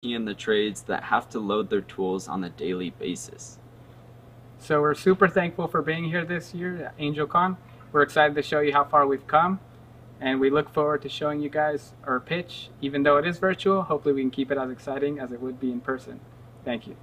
in the trades that have to load their tools on a daily basis. So we're super thankful for being here this year at AngelCon. We're excited to show you how far we've come, and we look forward to showing you guys our pitch. Even though it is virtual, hopefully we can keep it as exciting as it would be in person. Thank you.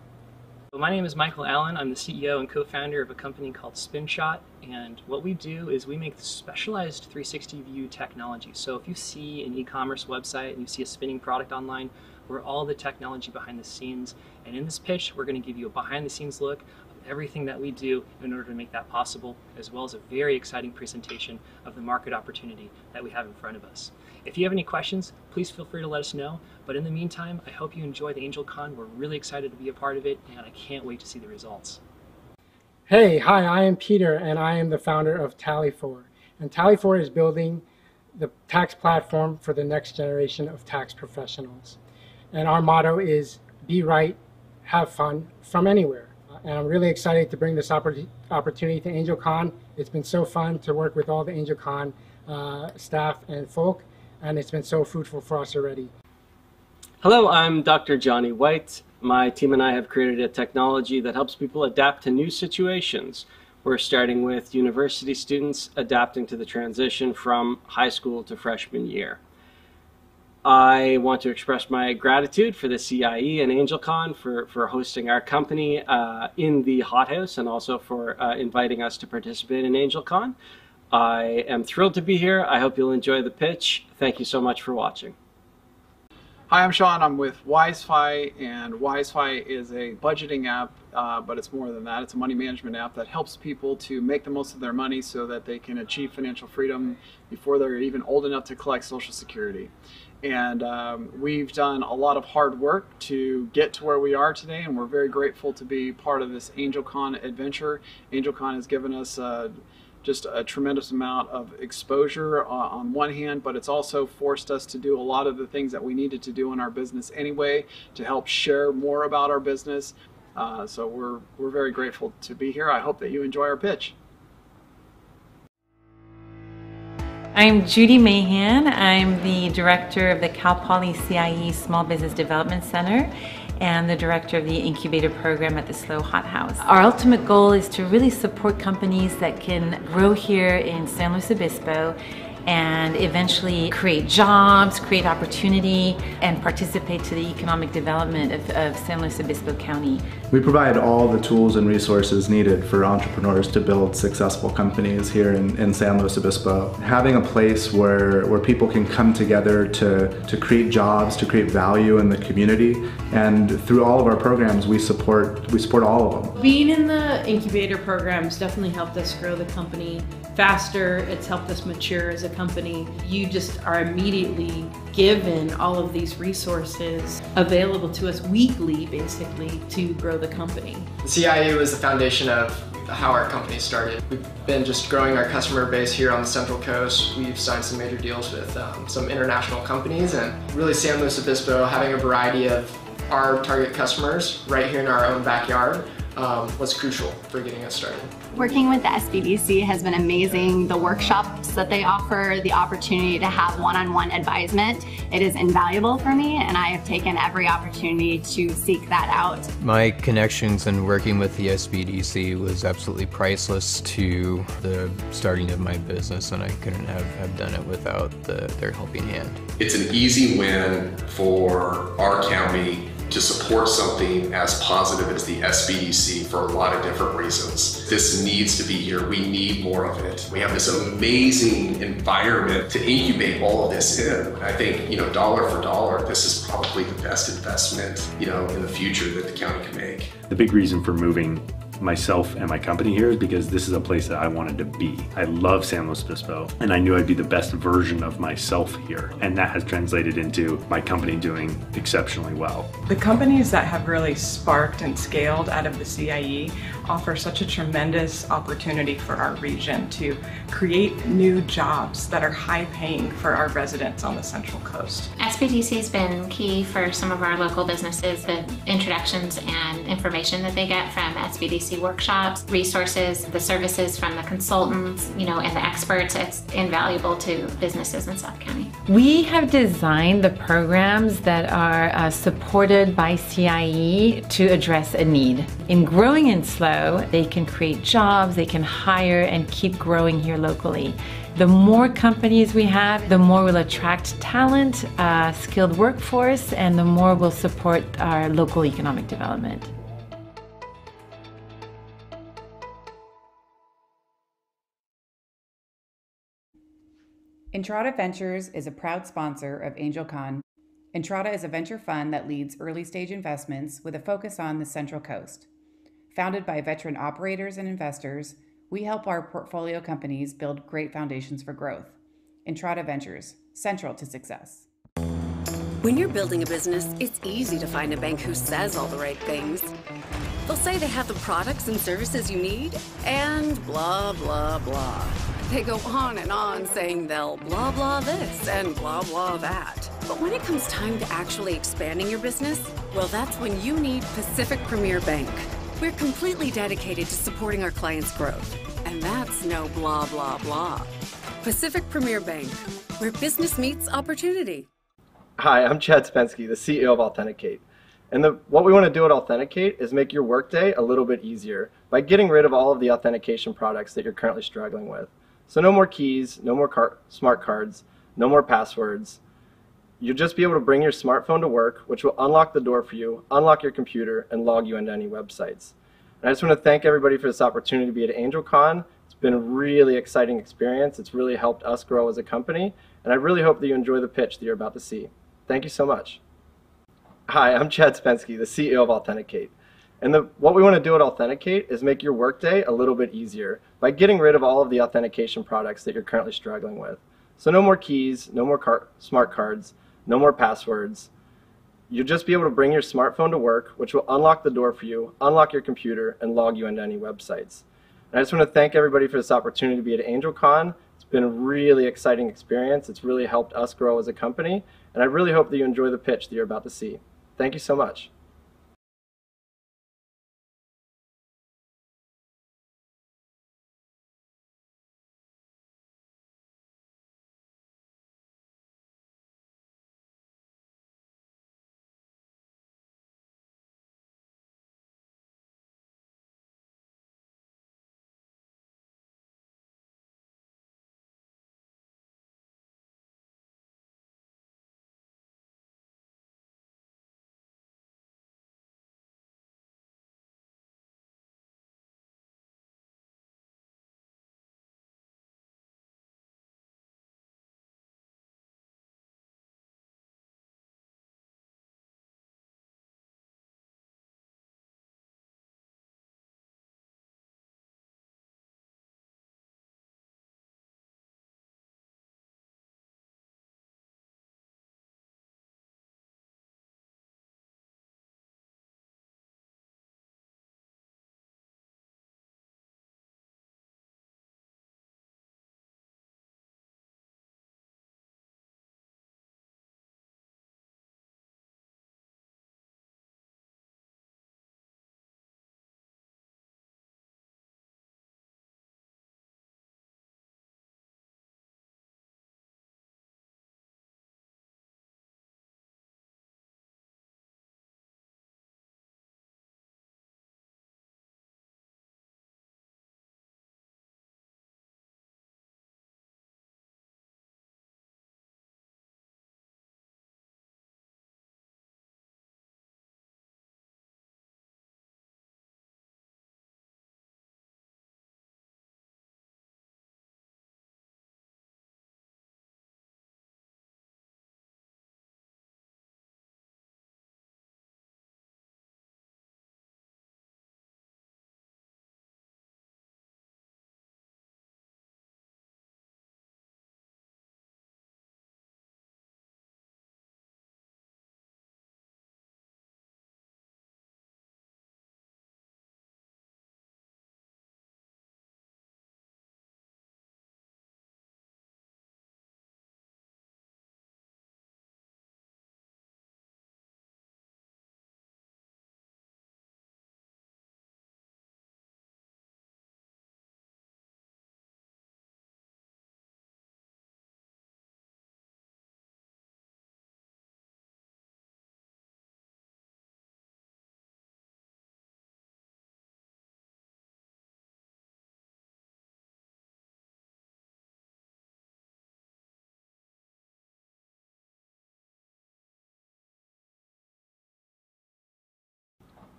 Well, my name is Michael Allen. I'm the CEO and co-founder of a company called Spinshot, and what we do is we make specialized 360 view technology. So if you see an e-commerce website and you see a spinning product online, we're all the technology behind the scenes, and in this pitch we're going to give you a behind the scenes look of everything that we do in order to make that possible, as well as a very exciting presentation of the market opportunity that we have in front of us. If you have any questions, please feel free to let us know. But in the meantime, I hope you enjoy the AngelCon. We're really excited to be a part of it, and I can't wait to see the results. Hey, hi, I am Peter, and I am the founder of Tallyfor. And Tallyfor is building the tax platform for the next generation of tax professionals. And our motto is be right, have fun from anywhere. And I'm really excited to bring this opportunity to AngelCon. It's been so fun to work with all the AngelCon staff and folk, and it's been so fruitful for us already. Hello, I'm Dr. Johnny White. My team and I have created a technology that helps people adapt to new situations. We're starting with university students adapting to the transition from high school to freshman year. I want to express my gratitude for the CIE and AngelCon for hosting our company in the hothouse, and also for inviting us to participate in AngelCon. I am thrilled to be here. I hope you'll enjoy the pitch. Thank you so much for watching. Hi, I'm Sean. I'm with Wizefi, and Wizefi is a budgeting app, but it's more than that. It's a money management app that helps people to make the most of their money so that they can achieve financial freedom before they're even old enough to collect Social Security. And we've done a lot of hard work to get to where we are today, and we're very grateful to be part of this AngelCon adventure. AngelCon has given us just a tremendous amount of exposure on one hand, but it's also forced us to do a lot of the things that we needed to do in our business anyway to help share more about our business. So we're very grateful to be here. I hope that you enjoy our pitch. I'm Judy Mahan. I'm the director of the Cal Poly CIE Small Business Development Center and the director of the incubator program at the SLO Hothouse. Our ultimate goal is to really support companies that can grow here in San Luis Obispo and eventually create jobs, create opportunity, and participate to the economic development of San Luis Obispo County. We provide all the tools and resources needed for entrepreneurs to build successful companies here in San Luis Obispo. Having a place where people can come together to create jobs, to create value in the community, and through all of our programs we support all of them. Being in the incubator programs definitely helped us grow the company faster. It's helped us mature as a company. You just are immediately given all of these resources available to us weekly, basically, to grow the company. The CIE was the foundation of how our company started. We've been just growing our customer base here on the Central Coast. We've signed some major deals with some international companies, and really San Luis Obispo having a variety of our target customers right here in our own backyard was crucial for getting us started. Working with the SBDC has been amazing. The workshops that they offer, the opportunity to have one-on-one advisement, it is invaluable for me, and I have taken every opportunity to seek that out. My connections and working with the SBDC was absolutely priceless to the starting of my business, and I couldn't have done it without their helping hand. It's an easy win for our county to support something as positive as the SBDC for a lot of different reasons. This needs to be here. We need more of it. We have this amazing environment to incubate all of this in. I think, dollar for dollar, this is probably the best investment, in the future that the county can make. The big reason for moving myself and my company here is because this is a place that I wanted to be. I love San Luis Obispo, and I knew I'd be the best version of myself here, and that has translated into my company doing exceptionally well. The companies that have really sparked and scaled out of the CIE offer such a tremendous opportunity for our region to create new jobs that are high paying for our residents on the Central Coast. SBDC has been key for some of our local businesses, the introductions and information that they get from SBDC SBDC workshops, resources, the services from the consultants, and the experts. It's invaluable to businesses in South County. We have designed the programs that are supported by CIE to address a need. In growing in SLO, they can create jobs, they can hire and keep growing here locally. The more companies we have, the more we'll attract talent, skilled workforce, and the more we'll support our local economic development. Entrada Ventures is a proud sponsor of AngelCon. Entrada is a venture fund that leads early-stage investments with a focus on the Central Coast. Founded by veteran operators and investors, we help our portfolio companies build great foundations for growth. Entrada Ventures, central to success. When you're building a business, it's easy to find a bank who says all the right things. They'll say they have the products and services you need, and blah, blah, blah. They go on and on saying they'll blah, blah this and blah, blah that. But when it comes time to actually expanding your business, well, that's when you need Pacific Premier Bank. We're completely dedicated to supporting our clients' growth, and that's no blah, blah, blah. Pacific Premier Bank, where business meets opportunity. Hi, I'm Chad Spensky, the CEO of Allthenticate. And what we want to do at Allthenticate is make your workday a little bit easier by getting rid of all of the authentication products that you're currently struggling with. So no more keys, no more smart cards, no more passwords. You'll just be able to bring your smartphone to work, which will unlock the door for you, unlock your computer, and log you into any websites. And I just want to thank everybody for this opportunity to be at AngelCon. It's been a really exciting experience. It's really helped us grow as a company, and I really hope that you enjoy the pitch that you're about to see. Thank you so much. Hi, I'm Chad Spensky, the CEO of Allthenticate. And what we want to do at Allthenticate is make your workday a little bit easier by getting rid of all of the authentication products that you're currently struggling with. So no more keys, no more smart cards, no more passwords. You'll just be able to bring your smartphone to work, which will unlock the door for you, unlock your computer, and log you into any websites. And I just want to thank everybody for this opportunity to be at AngelCon. It's been a really exciting experience. It's really helped us grow as a company, and I really hope that you enjoy the pitch that you're about to see. Thank you so much.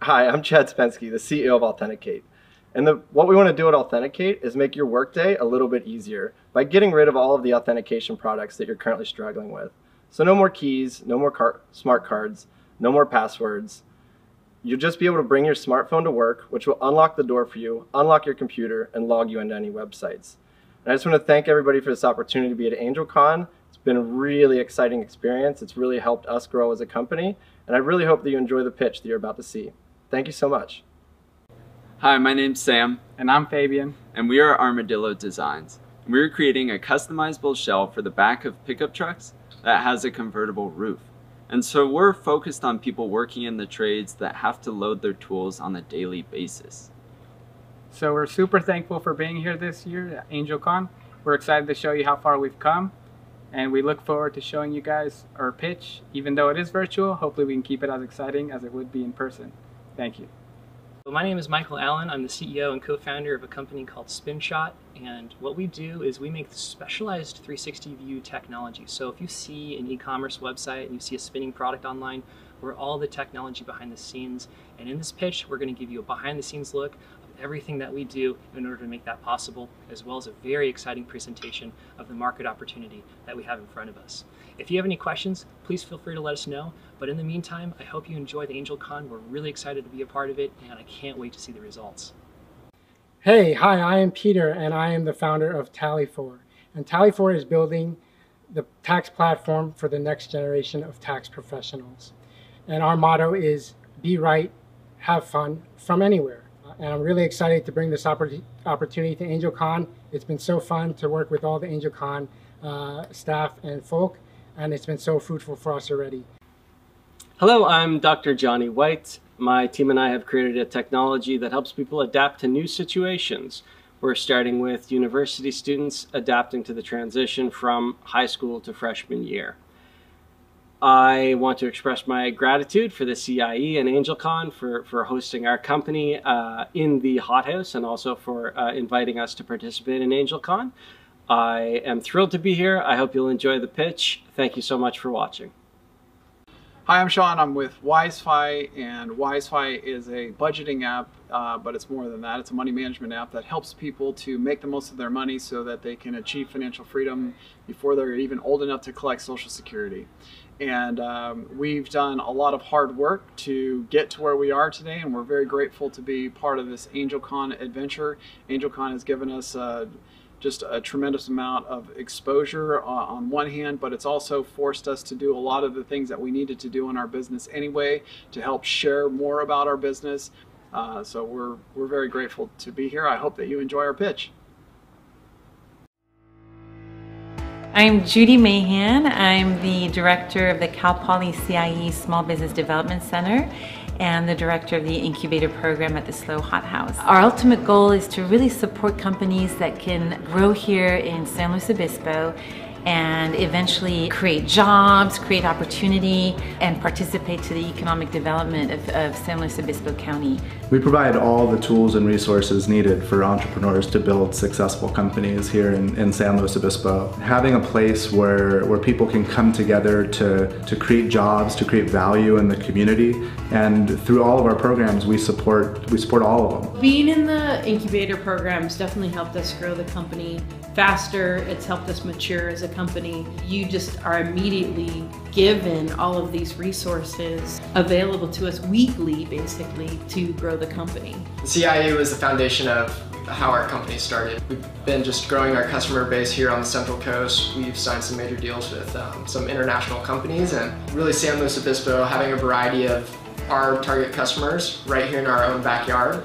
Hi, I'm Chad Spensky, the CEO of Allthenticate. And what we want to do at Allthenticate is make your workday a little bit easier by getting rid of all of the authentication products that you're currently struggling with. So no more keys, no more smart cards, no more passwords. You'll just be able to bring your smartphone to work, which will unlock the door for you, unlock your computer, and log you into any websites. And I just want to thank everybody for this opportunity to be at AngelCon. It's been a really exciting experience. It's really helped us grow as a company, and I really hope that you enjoy the pitch that you're about to see. Thank you so much. Hi, my name's Sam. And I'm Fabian. And we are Armadillo Designs. We're creating a customizable shell for the back of pickup trucks that has a convertible roof. And so we're focused on people working in the trades that have to load their tools on a daily basis. So we're super thankful for being here this year at AngelCon. We're excited to show you how far we've come, and we look forward to showing you guys our pitch. Even though it is virtual, hopefully we can keep it as exciting as it would be in person. Thank you. Well, my name is Michael Allen. I'm the CEO and co-founder of a company called Spinshot, and what we do is we make specialized 360 view technology. So if you see an e-commerce website and you see a spinning product online, we're all the technology behind the scenes, and in this pitch we're going to give you a behind the scenes look of everything that we do in order to make that possible, as well as a very exciting presentation of the market opportunity that we have in front of us. If you have any questions, please feel free to let us know. But in the meantime, I hope you enjoy the AngelCon. We're really excited to be a part of it, and I can't wait to see the results. Hey, hi, I am Peter, and I am the founder of Tallyfor. And Tallyfor is building the tax platform for the next generation of tax professionals. And our motto is be right, have fun from anywhere. And I'm really excited to bring this opportunity to AngelCon. It's been so fun to work with all the AngelCon staff and folk, and it's been so fruitful for us already. Hello, I'm Dr. Johnny White. My team and I have created a technology that helps people adapt to new situations. We're starting with university students adapting to the transition from high school to freshman year. I want to express my gratitude for the CIE and AngelCon for hosting our company in the hothouse, and also for inviting us to participate in AngelCon. I am thrilled to be here. I hope you'll enjoy the pitch. Thank you so much for watching. Hi, I'm Sean. I'm with Wizefi, and Wizefi is a budgeting app, but it's more than that. It's a money management app that helps people to make the most of their money so that they can achieve financial freedom before they're even old enough to collect Social Security. And we've done a lot of hard work to get to where we are today, and we're very grateful to be part of this AngelCon adventure. AngelCon has given us just a tremendous amount of exposure on one hand, but it's also forced us to do a lot of the things that we needed to do in our business anyway to help share more about our business. So we're very grateful to be here. I hope that you enjoy our pitch. I'm Judy Mahan. I'm the director of the Cal Poly CIE Small Business Development Center and the director of the incubator program at the SLO Hot House. Our ultimate goal is to really support companies that can grow here in San Luis Obispo and eventually create jobs, create opportunity, and participate to the economic development of San Luis Obispo County. We provide all the tools and resources needed for entrepreneurs to build successful companies here in San Luis Obispo. Having a place where people can come together to create jobs, to create value in the community, and through all of our programs we support all of them. Being in the incubator programs definitely helped us grow the company faster. It's helped us mature as a company. You just are immediately given all of these resources available to us weekly, basically, to grow the company. The CIE was the foundation of how our company started. We've been just growing our customer base here on the Central Coast. We've signed some major deals with some international companies, and really San Luis Obispo, having a variety of our target customers right here in our own backyard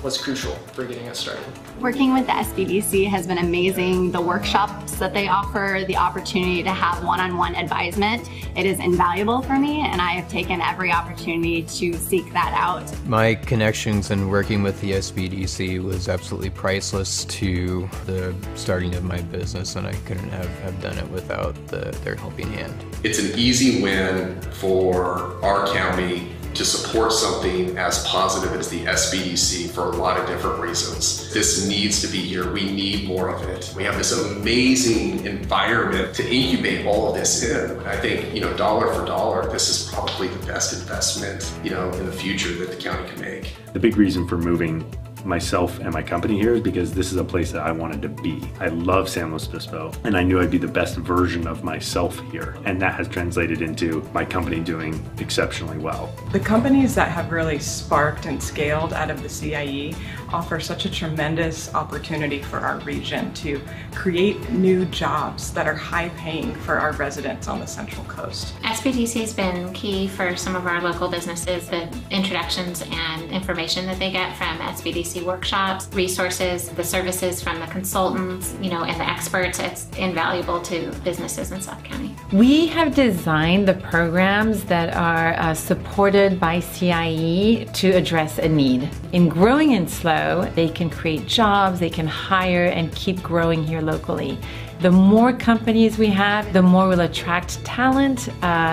was crucial for getting us started. Working with the SBDC has been amazing. The workshops that they offer, the opportunity to have one-on-one advisement, it is invaluable for me, and I have taken every opportunity to seek that out. My connections and working with the SBDC was absolutely priceless to the starting of my business, and I couldn't have done it without their helping hand. It's an easy win for our county to support something as positive as the SBDC for a lot of different reasons. This needs to be here. We need more of it. We have this amazing environment to incubate all of this in. I think, dollar for dollar, this is probably the best investment, in the future that the county can make. The big reason for moving myself and my company here is because this is a place that I wanted to be. I love San Luis Obispo, and I knew I'd be the best version of myself here, and that has translated into my company doing exceptionally well. The companies that have really sparked and scaled out of the CIE offer such a tremendous opportunity for our region to create new jobs that are high paying for our residents on the Central Coast. SBDC has been key for some of our local businesses, the introductions and information that they get from SBDC workshops, resources, the services from the consultants, and the experts. It's invaluable to businesses in South County. We have designed the programs that are supported by CIE to address a need. In Growing and Slow, they can create jobs, they can hire and keep growing here locally. The more companies we have, the more we'll attract talent,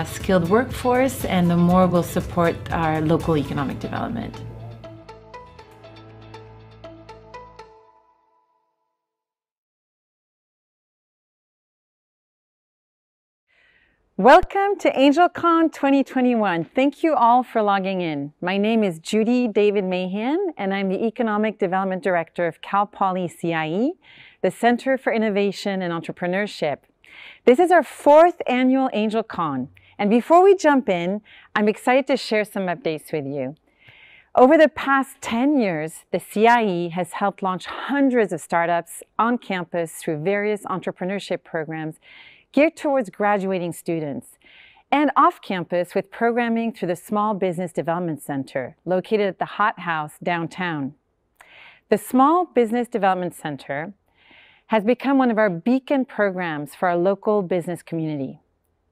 skilled workforce, and the more we'll support our local economic development. Welcome to AngelCon 2021. Thank you all for logging in. My name is Judy David Mahan, and I'm the Economic Development Director of Cal Poly CIE, the Center for Innovation and Entrepreneurship. This is our 4th annual AngelCon, and before we jump in, I'm excited to share some updates with you. Over the past 10 years, the CIE has helped launch hundreds of startups on campus through various entrepreneurship programs geared towards graduating students, and off campus with programming through the Small Business Development Center, located at the Hot House downtown. The Small Business Development Center has become one of our beacon programs for our local business community.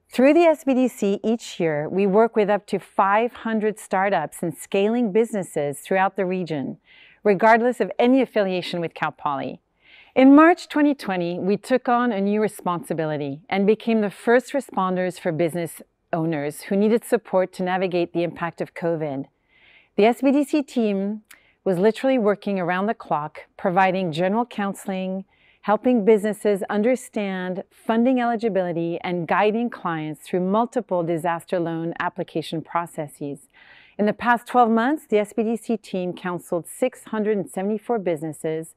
Through the SBDC each year, we work with up to 500 startups and scaling businesses throughout the region, regardless of any affiliation with Cal Poly. In March 2020, we took on a new responsibility and became the first responders for business owners who needed support to navigate the impact of COVID. The SBDC team was literally working around the clock, providing general counseling, helping businesses understand funding eligibility, and guiding clients through multiple disaster loan application processes. In the past 12 months, the SBDC team counseled 674 businesses,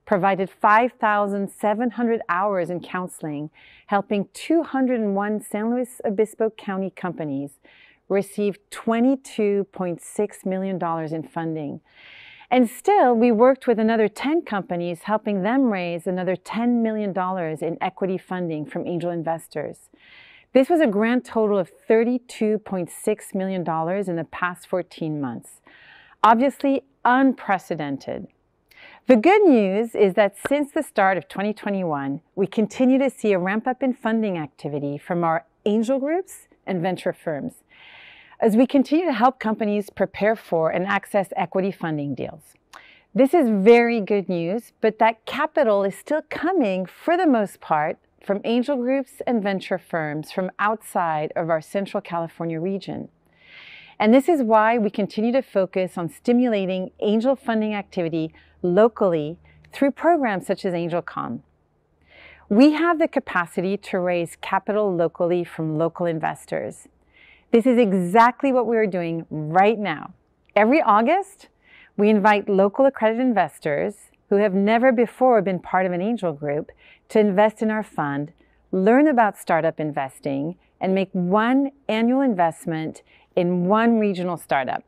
provided 5,700 hours in counseling, helping 201 San Luis Obispo County companies receive $22.6 million in funding. And still, we worked with another 10 companies, helping them raise another $10 million in equity funding from angel investors. This was a grand total of $32.6 million in the past 14 months. Obviously unprecedented. The good news is that since the start of 2021, we continue to see a ramp up in funding activity from our angel groups and venture firms, as we continue to help companies prepare for and access equity funding deals. This is very good news, but that capital is still coming, for the most part, from angel groups and venture firms from outside of our Central California region. And this is why we continue to focus on stimulating angel funding activity locally through programs such as AngelCon. We have the capacity to raise capital locally from local investors. This is exactly what we are doing right now. Every August, we invite local accredited investors who have never before been part of an angel group to invest in our fund, learn about startup investing, and make one annual investment in one regional startup.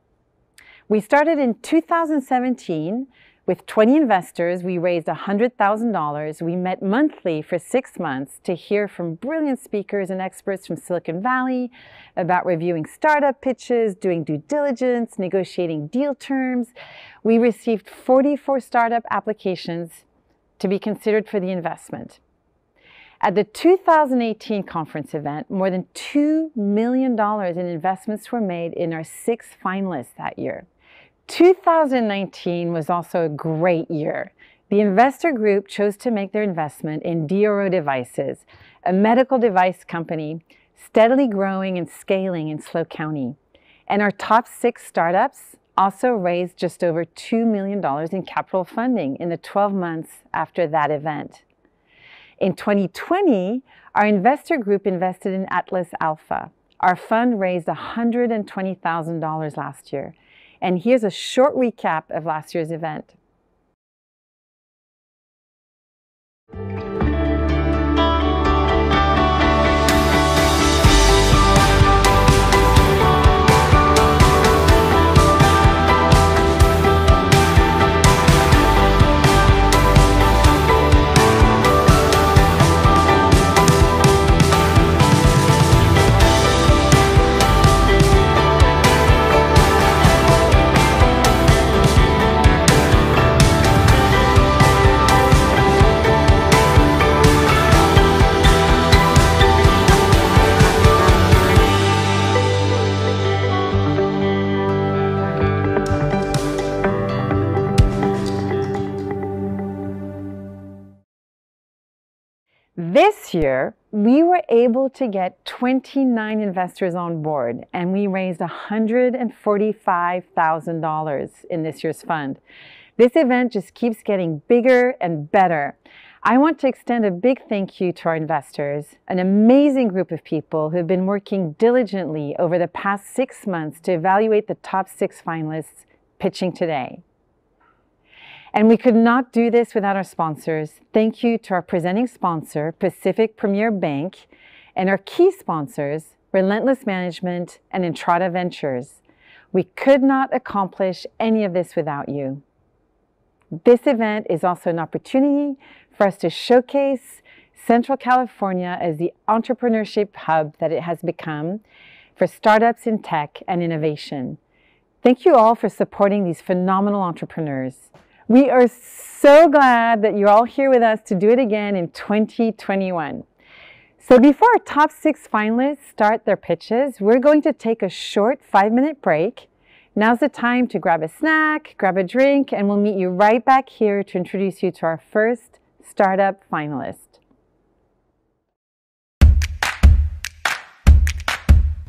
We started in 2017 with 20 investors. We raised $100,000. We met monthly for 6 months to hear from brilliant speakers and experts from Silicon Valley about reviewing startup pitches, doing due diligence, negotiating deal terms. We received 44 startup applications to be considered for the investment. At the 2018 conference event, more than $2 million in investments were made in our 6 finalists that year. 2019 was also a great year. The investor group chose to make their investment in DRO Devices, a medical device company steadily growing and scaling in SLO County. And our top 6 startups also raised just over $2 million in capital funding in the 12 months after that event. In 2020, our investor group invested in Atlas Alpha. Our fund raised $120,000 last year. And here's a short recap of last year's event. This year, we were able to get 29 investors on board, and we raised $145,000 in this year's fund. This event just keeps getting bigger and better. I want to extend a big thank you to our investors, an amazing group of people who have been working diligently over the past 6 months to evaluate the top 6 finalists pitching today. And we could not do this without our sponsors. Thank you to our presenting sponsor, Pacific Premier Bank, and our key sponsors, Relentless Management and Entrada Ventures. We could not accomplish any of this without you. This event is also an opportunity for us to showcase Central California as the entrepreneurship hub that it has become for startups in tech and innovation. Thank you all for supporting these phenomenal entrepreneurs. We are so glad that you're all here with us to do it again in 2021. So before our top 6 finalists start their pitches, we're going to take a short 5-minute break. Now's the time to grab a snack, grab a drink, and we'll meet you right back here to introduce you to our first startup finalist.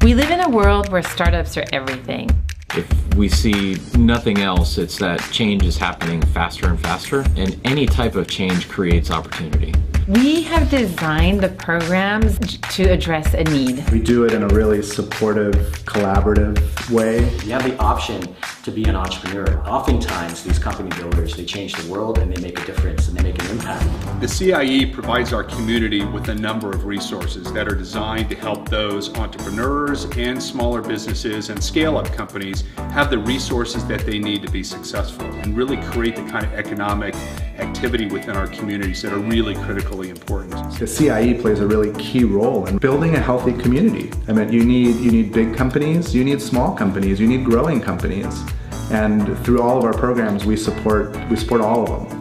We live in a world where startups are everything. If we see nothing else, it's that change is happening faster and faster, and any type of change creates opportunity. We have designed the programs to address a need. We do it in a really supportive, collaborative way. You have the option to be an entrepreneur. Oftentimes, these company builders, they change the world and they make a difference and they make an impact. The CIE provides our community with a number of resources that are designed to help those entrepreneurs and smaller businesses and scale-up companies have the resources that they need to be successful and really create the kind of economic activity within our communities that are really critically important. The CIE plays a really key role in building a healthy community. I mean, you need big companies, you need small companies, you need growing companies. And through all of our programs, we support all of them.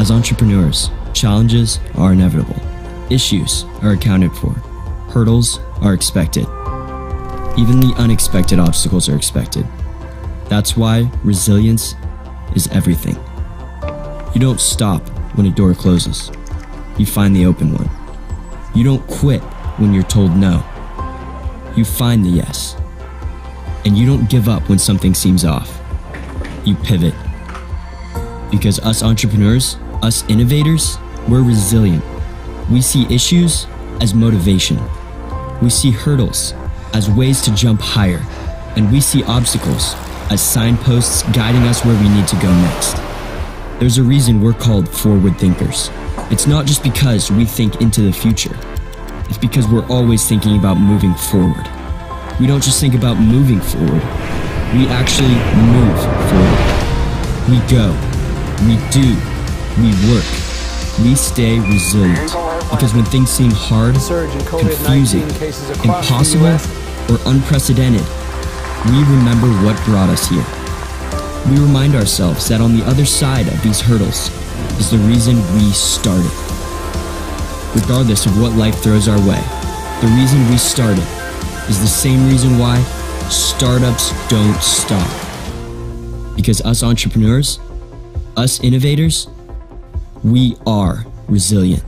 As entrepreneurs, challenges are inevitable. Issues are accounted for. Hurdles are expected. Even the unexpected obstacles are expected. That's why resilience is everything. You don't stop when a door closes. You find the open one. You don't quit when you're told no. You find the yes. And you don't give up when something seems off. You pivot. Because us entrepreneurs, us innovators, we're resilient. We see issues as motivation. We see hurdles as ways to jump higher. And we see obstacles as signposts guiding us where we need to go next. There's a reason we're called forward thinkers. It's not just because we think into the future. It's because we're always thinking about moving forward. We don't just think about moving forward. We actually move forward. We go. We do. We work. We stay resilient. Because when things seem hard, confusing, impossible, or unprecedented, we remember what brought us here. We remind ourselves that on the other side of these hurdles is the reason we started. Regardless of what life throws our way, the reason we started is the same reason why startups don't stop. Because us entrepreneurs, us innovators, we are resilient.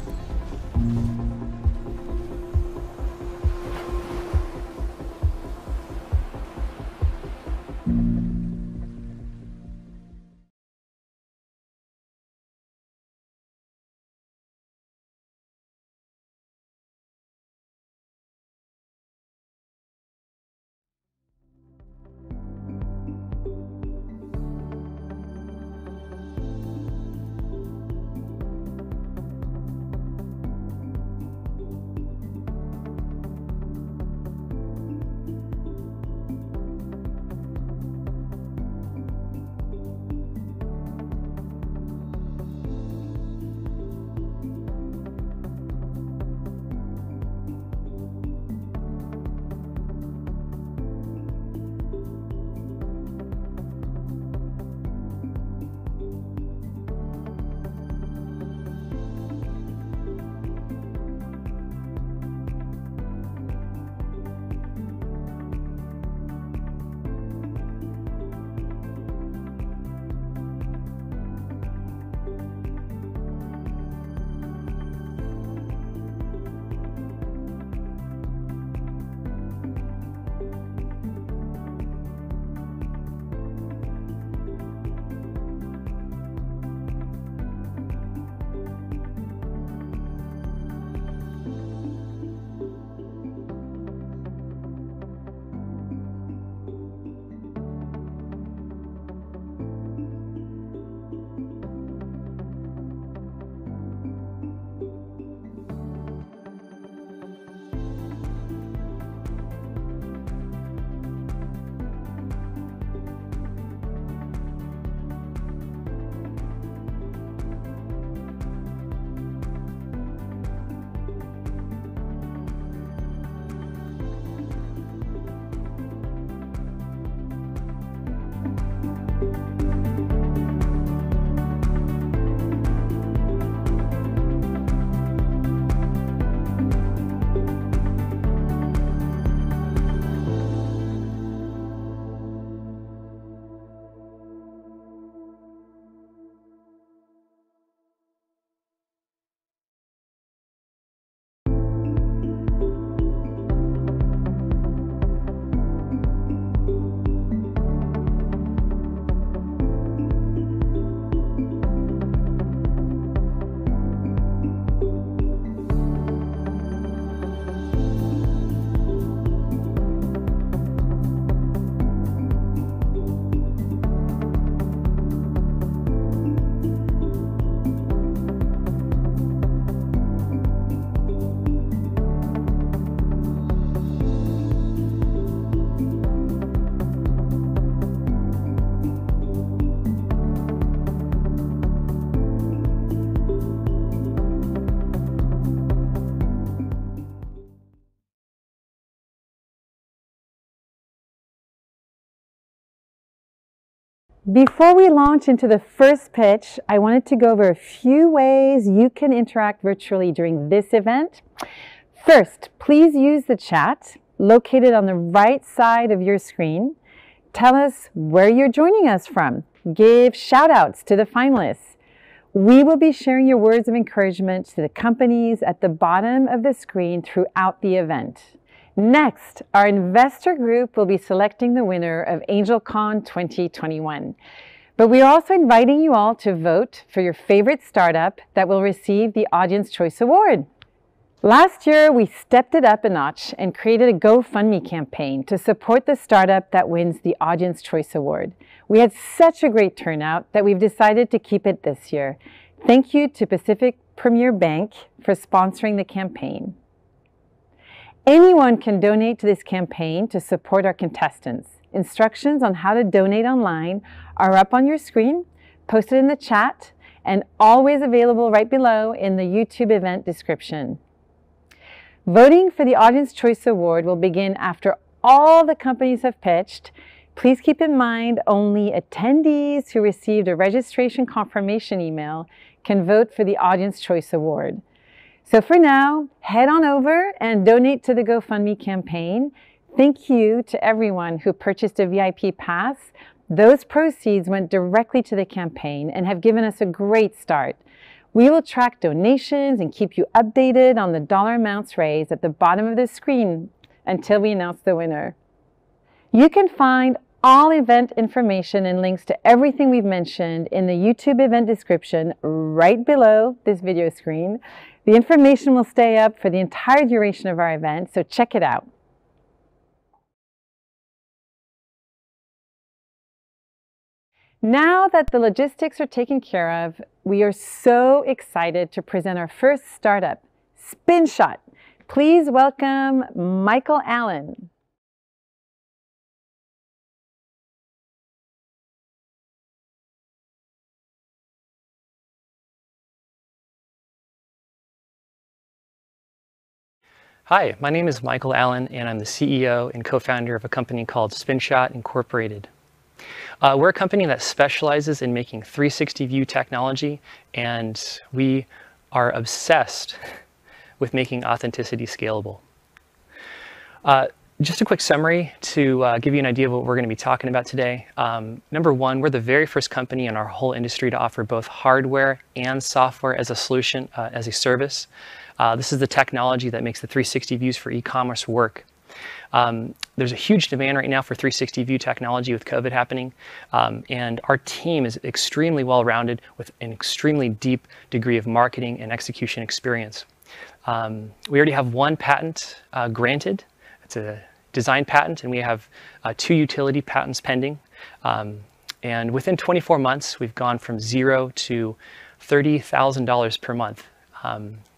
Before we launch into the first pitch, I wanted to go over a few ways you can interact virtually during this event. First, please use the chat located on the right side of your screen. Tell us where you're joining us from. Give shout outs to the finalists. We will be sharing your words of encouragement to the companies at the bottom of the screen throughout the event. Next, our investor group will be selecting the winner of AngelCon 2021. But we are also inviting you all to vote for your favorite startup that will receive the Audience Choice Award. Last year, we stepped it up a notch and created a GoFundMe campaign to support the startup that wins the Audience Choice Award. We had such a great turnout that we've decided to keep it this year. Thank you to Pacific Premier Bank for sponsoring the campaign. Anyone can donate to this campaign to support our contestants. Instructions on how to donate online are up on your screen, posted in the chat, and always available right below in the YouTube event description. Voting for the Audience Choice Award will begin after all the companies have pitched. Please keep in mind only attendees who received a registration confirmation email can vote for the Audience Choice Award. So for now, head on over and donate to the GoFundMe campaign. Thank you to everyone who purchased a VIP pass. Those proceeds went directly to the campaign and have given us a great start. We will track donations and keep you updated on the dollar amounts raised at the bottom of the screen until we announce the winner. You can find all event information and links to everything we've mentioned in the YouTube event description right below this video screen. The information will stay up for the entire duration of our event, so check it out. Now that the logistics are taken care of, we are so excited to present our first startup, Spinshot. Please welcome Michael Allen. Hi, my name is Michael Allen, and I'm the CEO and co-founder of a company called Spinshot Incorporated. We're a company that specializes in making 360 view technology, and we are obsessed with making authenticity scalable. Just a quick summary to give you an idea of what we're going to be talking about today. Number one, we're the very first company in our whole industry to offer both hardware and software as a solution, as a service. This is the technology that makes the 360 views for e-commerce work. There's a huge demand right now for 360 view technology with COVID happening, and our team is extremely well-rounded with an extremely deep degree of marketing and execution experience. We already have one patent granted. It's a design patent, and we have 2 utility patents pending. And within 24 months, we've gone from 0 to $30,000 per month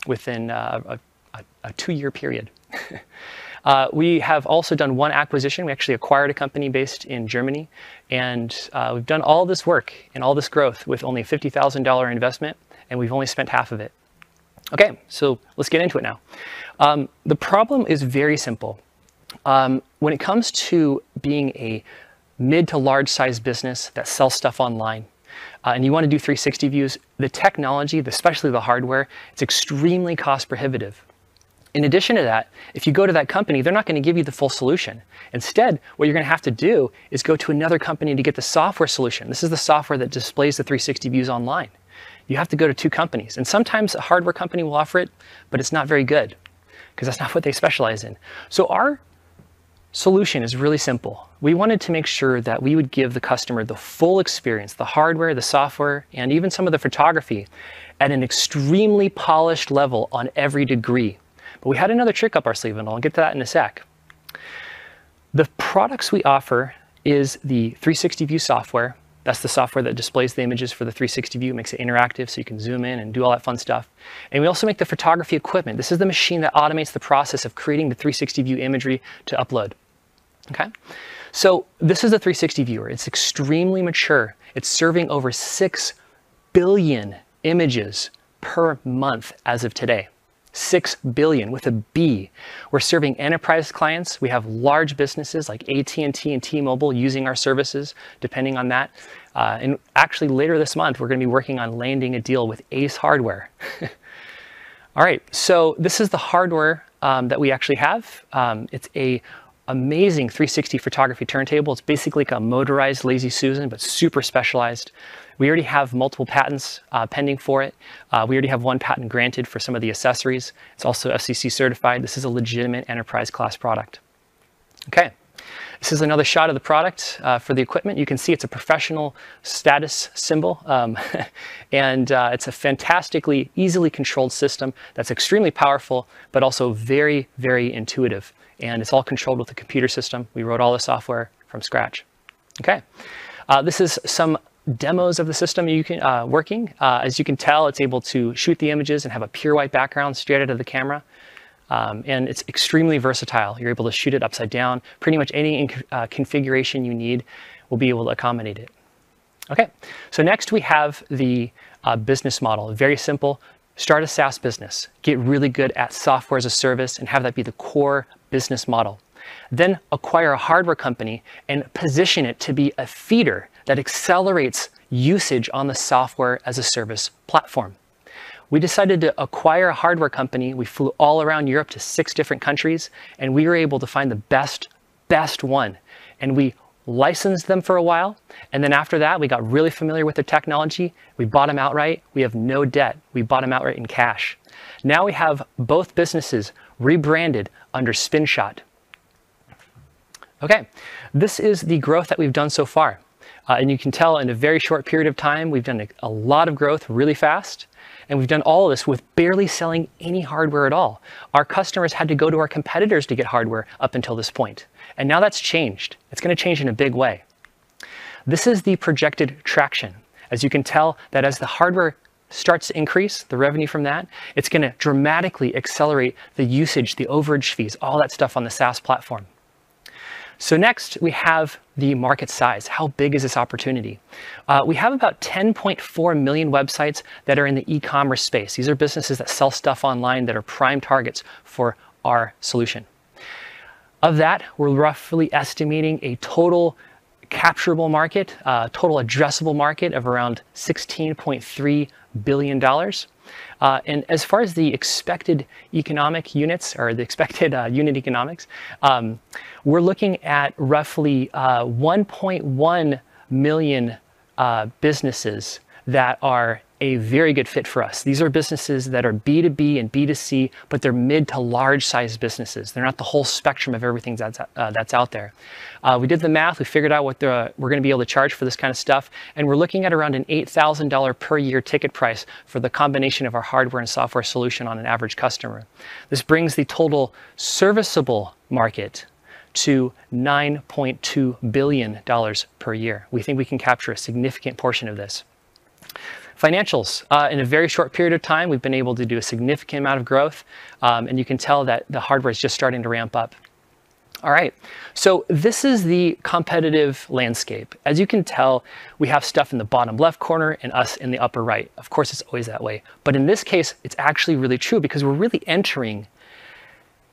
within a 2-year period. We have also done one acquisition. We actually acquired a company based in Germany, and we've done all this work and all this growth with only a $50,000 investment, and we've only spent half of it. Okay, so let's get into it now. The problem is very simple. When it comes to being a mid to large size business that sells stuff online, and you want to do 360 views, the technology, especially the hardware, it's extremely cost prohibitive. In addition to that, if you go to that company, they're not going to give you the full solution. Instead, what you're going to have to do is go to another company to get the software solution. This is the software that displays the 360 views online. You have to go to 2 companies. And sometimes a hardware company will offer it, but it's not very good because that's not what they specialize in. So our solution is really simple. We wanted to make sure that we would give the customer the full experience, the hardware, the software, and even some of the photography at an extremely polished level on every degree. But we had another trick up our sleeve, and I'll get to that in a sec. The products we offer is the 360 view software. That's the software that displays the images for the 360 view, makes it interactive so you can zoom in and do all that fun stuff. And we also make the photography equipment. This is the machine that automates the process of creating the 360 view imagery to upload. Okay? So this is a 360 viewer. It's extremely mature. It's serving over 6 billion images per month as of today. 6 billion with a B. We're serving enterprise clients. We have large businesses like AT&T and T-Mobile using our services, depending on that. And actually later this month, we're going to be working on landing a deal with Ace Hardware. All right, so this is the hardware that we actually have. It's a amazing 360 photography turntable. It's basically like a motorized Lazy Susan, but super specialized. We already have multiple patents pending for it. We already have one patent granted for some of the accessories. It's also FCC certified. This is a legitimate enterprise class product. Okay, This is another shot of the product for the equipment. You can see it's a professional status symbol, and it's a fantastically easily controlled system that's extremely powerful, but also very, very intuitive. And it's all controlled with a computer system. We wrote all the software from scratch. Okay, this is some demos of the system working. As you can tell, it's able to shoot the images and have a pure white background straight out of the camera. And it's extremely versatile. You're able to shoot it upside down. Pretty much any configuration you need will be able to accommodate it. Okay, so next we have the business model. Very simple. Start a SaaS business. Get really good at software as a service and have that be the core business model. Then acquire a hardware company and position it to be a feeder that accelerates usage on the software as a service platform. We decided to acquire a hardware company. We flew all around Europe to 6 different countries, and we were able to find the best one. And we licensed them for a while, and then after that, we got really familiar with their technology. We bought them outright. We have no debt. We bought them outright in cash. Now we have both businesses rebranded under Spinshot. Okay, this is the growth that we've done so far. And you can tell in a very short period of time, we've done a lot of growth really fast. And we've done all of this with barely selling any hardware at all. Our customers had to go to our competitors to get hardware up until this point. And now that's changed. It's going to change in a big way. This is the projected traction. As you can tell, that as the hardware starts to increase, the revenue from that, it's going to dramatically accelerate the usage, the overage fees, all that stuff on the SaaS platform. So next, we have the market size. How big is this opportunity? We have about 10.4 million websites that are in the e-commerce space. These are businesses that sell stuff online that are prime targets for our solution. Of that, we're roughly estimating a total capturable market, total addressable market of around $16.3 billion. And as far as the expected economic units, or the expected unit economics, we're looking at roughly 1.1 million businesses that are a very good fit for us. These are businesses that are B2B and B2C, but they're mid to large size businesses. They're not the whole spectrum of everything that's out there. We did the math, we figured out what we're going to be able to charge for this kind of stuff, and we're looking at around an $8,000 per year ticket price for the combination of our hardware and software solution on an average customer. This brings the total serviceable market to $9.2 billion per year. We think we can capture a significant portion of this. Financials, in a very short period of time, we've been able to do a significant amount of growth, and you can tell that the hardware is just starting to ramp up. All right, so this is the competitive landscape. As you can tell, we have stuff in the bottom left corner and us in the upper right. Of course, it's always that way. But in this case, it's actually really true because we're really entering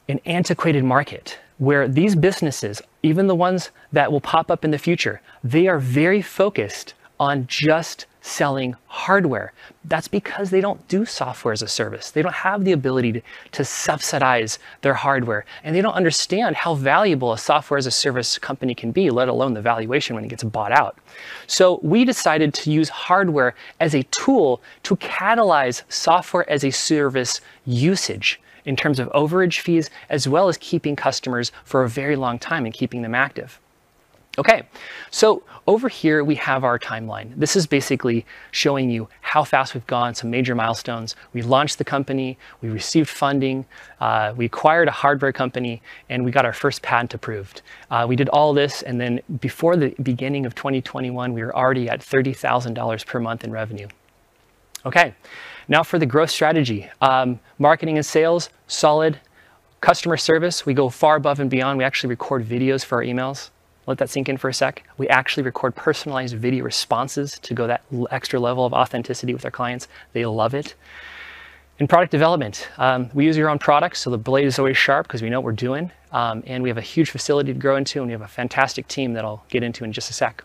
an antiquated market where these businesses, even the ones that will pop up in the future, they are very focused on just selling hardware. That's because they don't do software as a service. They don't have the ability to subsidize their hardware, and they don't understand how valuable a software as a service company can be, let alone the valuation when it gets bought out. So we decided to use hardware as a tool to catalyze software as a service usage in terms of overage fees, as well as keeping customers for a very long time and keeping them active. Okay, so over here we have our timeline. This is basically showing you how fast we've gone, some major milestones. We launched the company, we received funding, we acquired a hardware company, and we got our first patent approved. We did all this, and then before the beginning of 2021, we were already at $30,000 per month in revenue. Okay, now for the growth strategy. Marketing and sales, solid. Customer service, we go far above and beyond. We actually record videos for our emails. Let that sink in for a sec. We actually record personalized video responses to go that extra level of authenticity with our clients. They love it. In product development, we use your own products, so the blade is always sharp because we know what we're doing. And we have a huge facility to grow into, and we have a fantastic team that I'll get into in just a sec.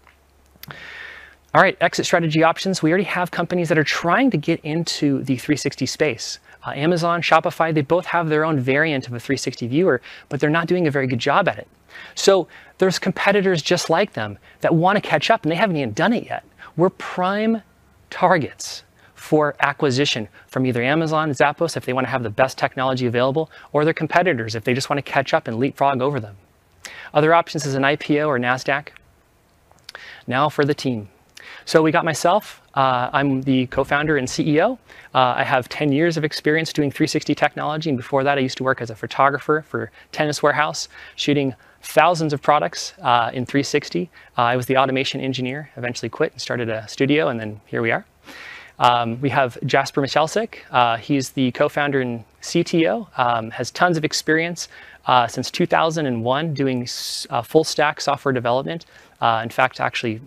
All right, exit strategy options. We already have companies that are trying to get into the 360 space. Amazon, Shopify, they both have their own variant of a 360 viewer, but they're not doing a very good job at it. So there's competitors just like them that want to catch up, and they haven't even done it yet. We're prime targets for acquisition from either Amazon, Zappos, if they want to have the best technology available, or their competitors if they just want to catch up and leapfrog over them. Other options is an IPO or NASDAQ. Now for the team. So we got myself. I'm the co-founder and CEO. I have 10 years of experience doing 360 technology, and before that I used to work as a photographer for Tennis Warehouse, shooting thousands of products in 360. I was the automation engineer, eventually quit and started a studio, and then here we are. We have Jasper Michalczyk. He's the co-founder and CTO, has tons of experience since 2001 doing full stack software development. In fact, actually,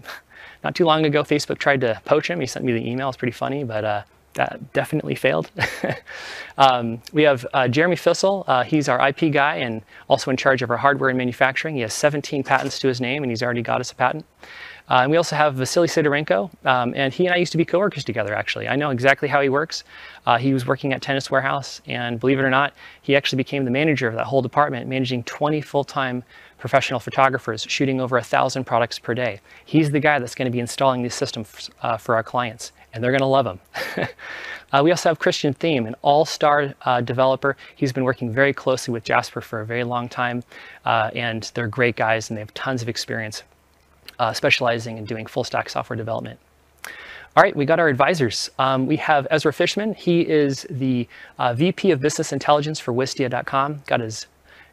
not too long ago, Facebook tried to poach him. He sent me the email. It's pretty funny, but that definitely failed. We have Jeremy Fissel. He's our IP guy and also in charge of our hardware and manufacturing. He has 17 patents to his name, and he's already got us a patent. And we also have Vasily Sidorenko, and he and I used to be coworkers together, actually. I know exactly how he works. He was working at Tennis Warehouse, and believe it or not, he actually became the manager of that whole department, managing 20 full-time professional photographers, shooting over 1,000 products per day. He's the guy that's going to be installing these systems for our clients, and they're going to love them. We also have Christian Thiem, an all-star developer. He's been working very closely with Jasper for a very long time, and they're great guys, and they have tons of experience specializing in doing full-stack software development. All right, we got our advisors. We have Ezra Fishman. He is the VP of Business Intelligence for Wistia.com. Got his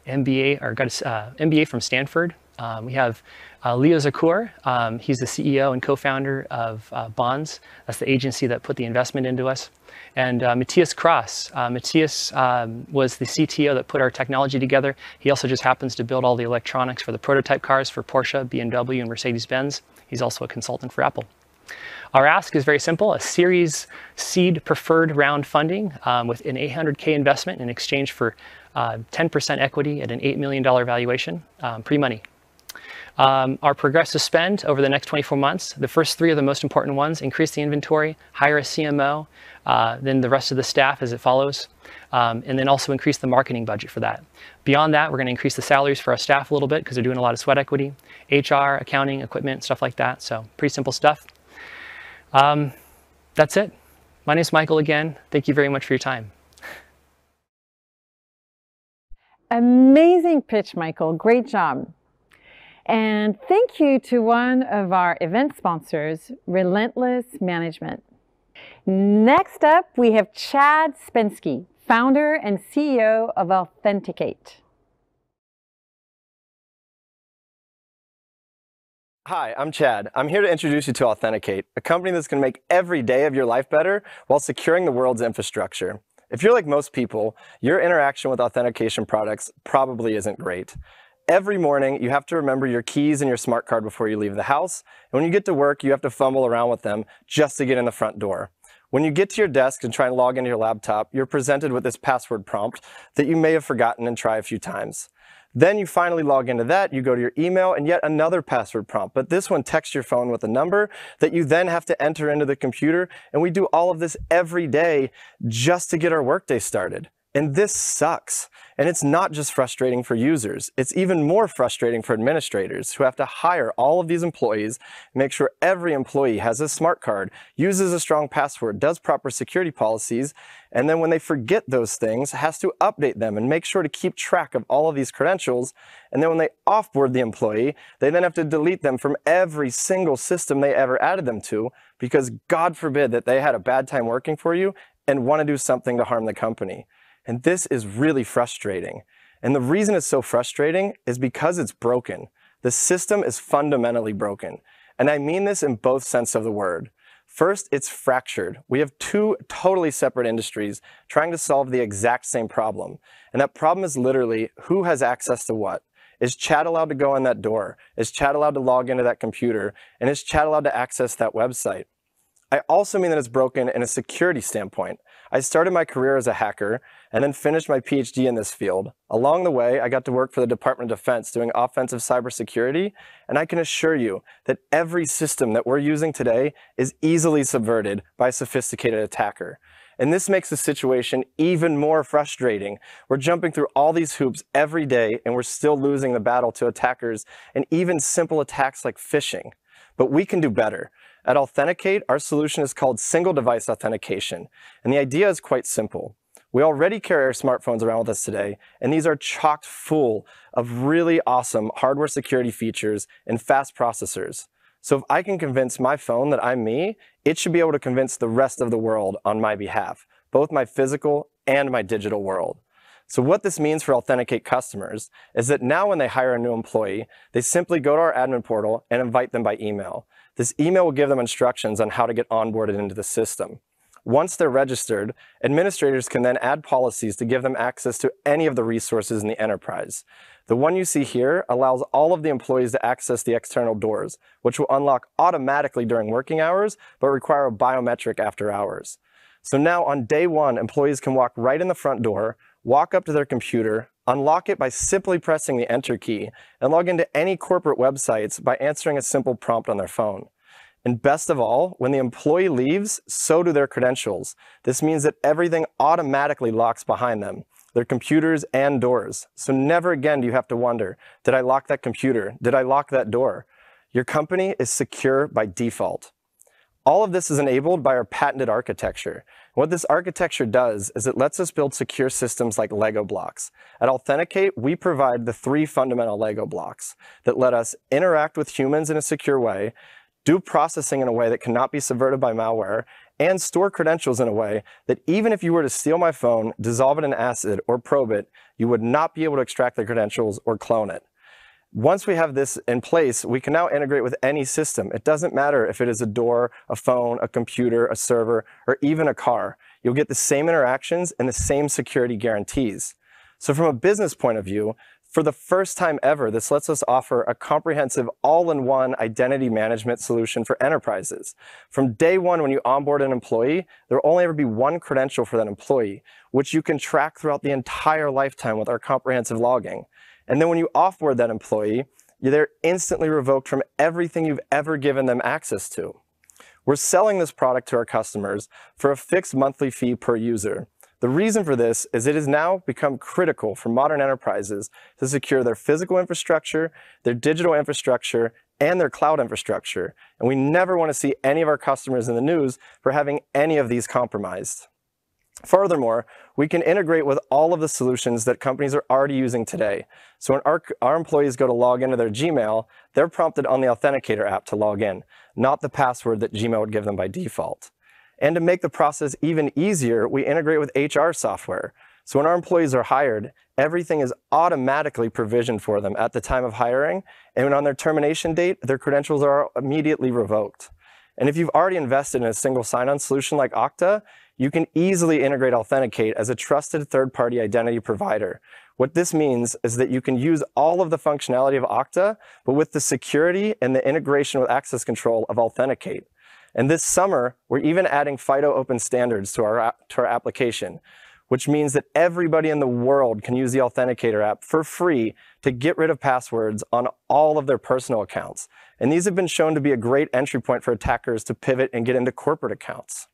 MBA from Stanford. We have Leo Zakur. He's the CEO and co-founder of Bonds. That's the agency that put the investment into us. And Matthias Cross. Matthias was the CTO that put our technology together. He also just happens to build all the electronics for the prototype cars for Porsche, BMW, and Mercedes-Benz. He's also a consultant for Apple. Our ask is very simple: a Series Seed preferred round funding with an $800K investment in exchange for 10% equity at an $8 million valuation, pre-money. Our progressive spend over the next 24 months, the first 3 are the most important ones: increase the inventory, hire a CMO, then the rest of the staff as it follows, and then also increase the marketing budget for that. Beyond that, we're going to increase the salaries for our staff a little bit because they're doing a lot of sweat equity, HR, accounting, equipment, stuff like that. So pretty simple stuff. That's it. My name is Michael again. Thank you very much for your time. Amazing pitch, Michael. Great job. And thank you to one of our event sponsors, Relentless Management. Next up, we have Chad Spensky, founder and CEO of Allthenticate. Hi, I'm Chad. I'm here to introduce you to Allthenticate, a company that's going to make every day of your life better while securing the world's infrastructure. If you're like most people, your interaction with authentication products probably isn't great. Every morning, you have to remember your keys and your smart card before you leave the house. And when you get to work, you have to fumble around with them just to get in the front door. When you get to your desk and try and log into your laptop, you're presented with this password prompt that you may have forgotten and try a few times. Then you finally log into that, you go to your email, and yet another password prompt. But this one texts your phone with a number that you then have to enter into the computer. And we do all of this every day just to get our workday started. And this sucks. And it's not just frustrating for users. It's even more frustrating for administrators who have to hire all of these employees, make sure every employee has a smart card, uses a strong password, does proper security policies, and then when they forget those things, has to update them and make sure to keep track of all of these credentials. And then when they offboard the employee, they then have to delete them from every single system they ever added them to, because God forbid that they had a bad time working for you and want to do something to harm the company. And this is really frustrating. And the reason it's so frustrating is because it's broken. The system is fundamentally broken. And I mean this in both senses of the word. First, it's fractured. We have 2 totally separate industries trying to solve the exact same problem. And that problem is literally who has access to what. Is Chad allowed to go in that door? Is Chad allowed to log into that computer? And is Chad allowed to access that website? I also mean that it's broken in a security standpoint. I started my career as a hacker and then finished my PhD in this field. Along the way, I got to work for the Department of Defense doing offensive cybersecurity, and I can assure you that every system that we're using today is easily subverted by a sophisticated attacker. And this makes the situation even more frustrating. We're jumping through all these hoops every day, and we're still losing the battle to attackers and even simple attacks like phishing. But we can do better. At Allthenticate, our solution is called single device authentication. And the idea is quite simple. We already carry our smartphones around with us today, and these are chocked full of really awesome hardware security features and fast processors. So if I can convince my phone that I'm me, it should be able to convince the rest of the world on my behalf, both my physical and my digital world. So what this means for Allthenticate customers is that now when they hire a new employee, they simply go to our admin portal and invite them by email. This email will give them instructions on how to get onboarded into the system. Once they're registered, administrators can then add policies to give them access to any of the resources in the enterprise. The one you see here allows all of the employees to access the external doors, which will unlock automatically during working hours, but require a biometric after hours. So now on day one, employees can walk right in the front door, walk up to their computer, unlock it by simply pressing the Enter key, and log into any corporate websites by answering a simple prompt on their phone. And best of all, when the employee leaves, so do their credentials. This means that everything automatically locks behind them, their computers and doors. So never again do you have to wonder, did I lock that computer? Did I lock that door? Your company is secure by default. All of this is enabled by our patented architecture. What this architecture does is it lets us build secure systems like Lego blocks. At Allthenticate, we provide the 3 fundamental Lego blocks that let us interact with humans in a secure way, do processing in a way that cannot be subverted by malware, and store credentials in a way that even if you were to steal my phone, dissolve it in acid, or probe it, you would not be able to extract the credentials or clone it. Once we have this in place, we can now integrate with any system. It doesn't matter if it is a door, a phone, a computer, a server, or even a car. You'll get the same interactions and the same security guarantees. So from a business point of view, for the first time ever, this lets us offer a comprehensive all-in-one identity management solution for enterprises. From day one, when you onboard an employee, there will only ever be one credential for that employee, which you can track throughout the entire lifetime with our comprehensive logging. And then when you offboard that employee, they're instantly revoked from everything you've ever given them access to. We're selling this product to our customers for a fixed monthly fee per user. The reason for this is it has now become critical for modern enterprises to secure their physical infrastructure, their digital infrastructure, and their cloud infrastructure. And we never want to see any of our customers in the news for having any of these compromised. Furthermore, we can integrate with all of the solutions that companies are already using today. So when our employees go to log into their Gmail, they're prompted on the Authenticator app to log in, not the password that Gmail would give them by default. And to make the process even easier, we integrate with HR software. So when our employees are hired, everything is automatically provisioned for them at the time of hiring, and on their termination date, their credentials are immediately revoked. And if you've already invested in a single sign-on solution like Okta, you can easily integrate Allthenticate as a trusted third-party identity provider. What this means is that you can use all of the functionality of Okta, but with the security and the integration with access control of Allthenticate. And this summer, we're even adding FIDO open standards to our application, which means that everybody in the world can use the Authenticator app for free to get rid of passwords on all of their personal accounts. And these have been shown to be a great entry point for attackers to pivot and get into corporate accounts.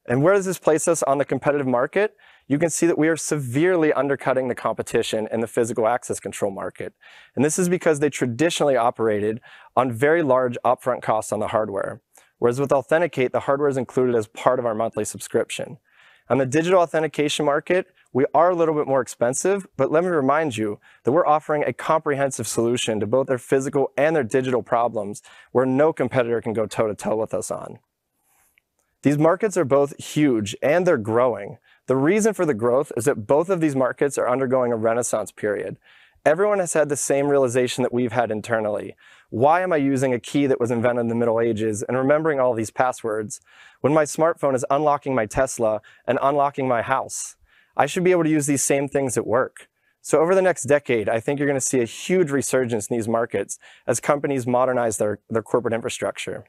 And where does this place us on the competitive market? You can see that we are severely undercutting the competition in the physical access control market. And this is because they traditionally operated on very large upfront costs on the hardware. Whereas with Allthenticate, the hardware is included as part of our monthly subscription. On the digital authentication market, we are a little bit more expensive, but let me remind you that we're offering a comprehensive solution to both their physical and their digital problems where no competitor can go toe-to-toe with us on. These markets are both huge and they're growing. The reason for the growth is that both of these markets are undergoing a renaissance period. Everyone has had the same realization that we've had internally. Why am I using a key that was invented in the Middle Ages and remembering all these passwords when my smartphone is unlocking my Tesla and unlocking my house? I should be able to use these same things at work. So over the next decade, I think you're going to see a huge resurgence in these markets as companies modernize their corporate infrastructure.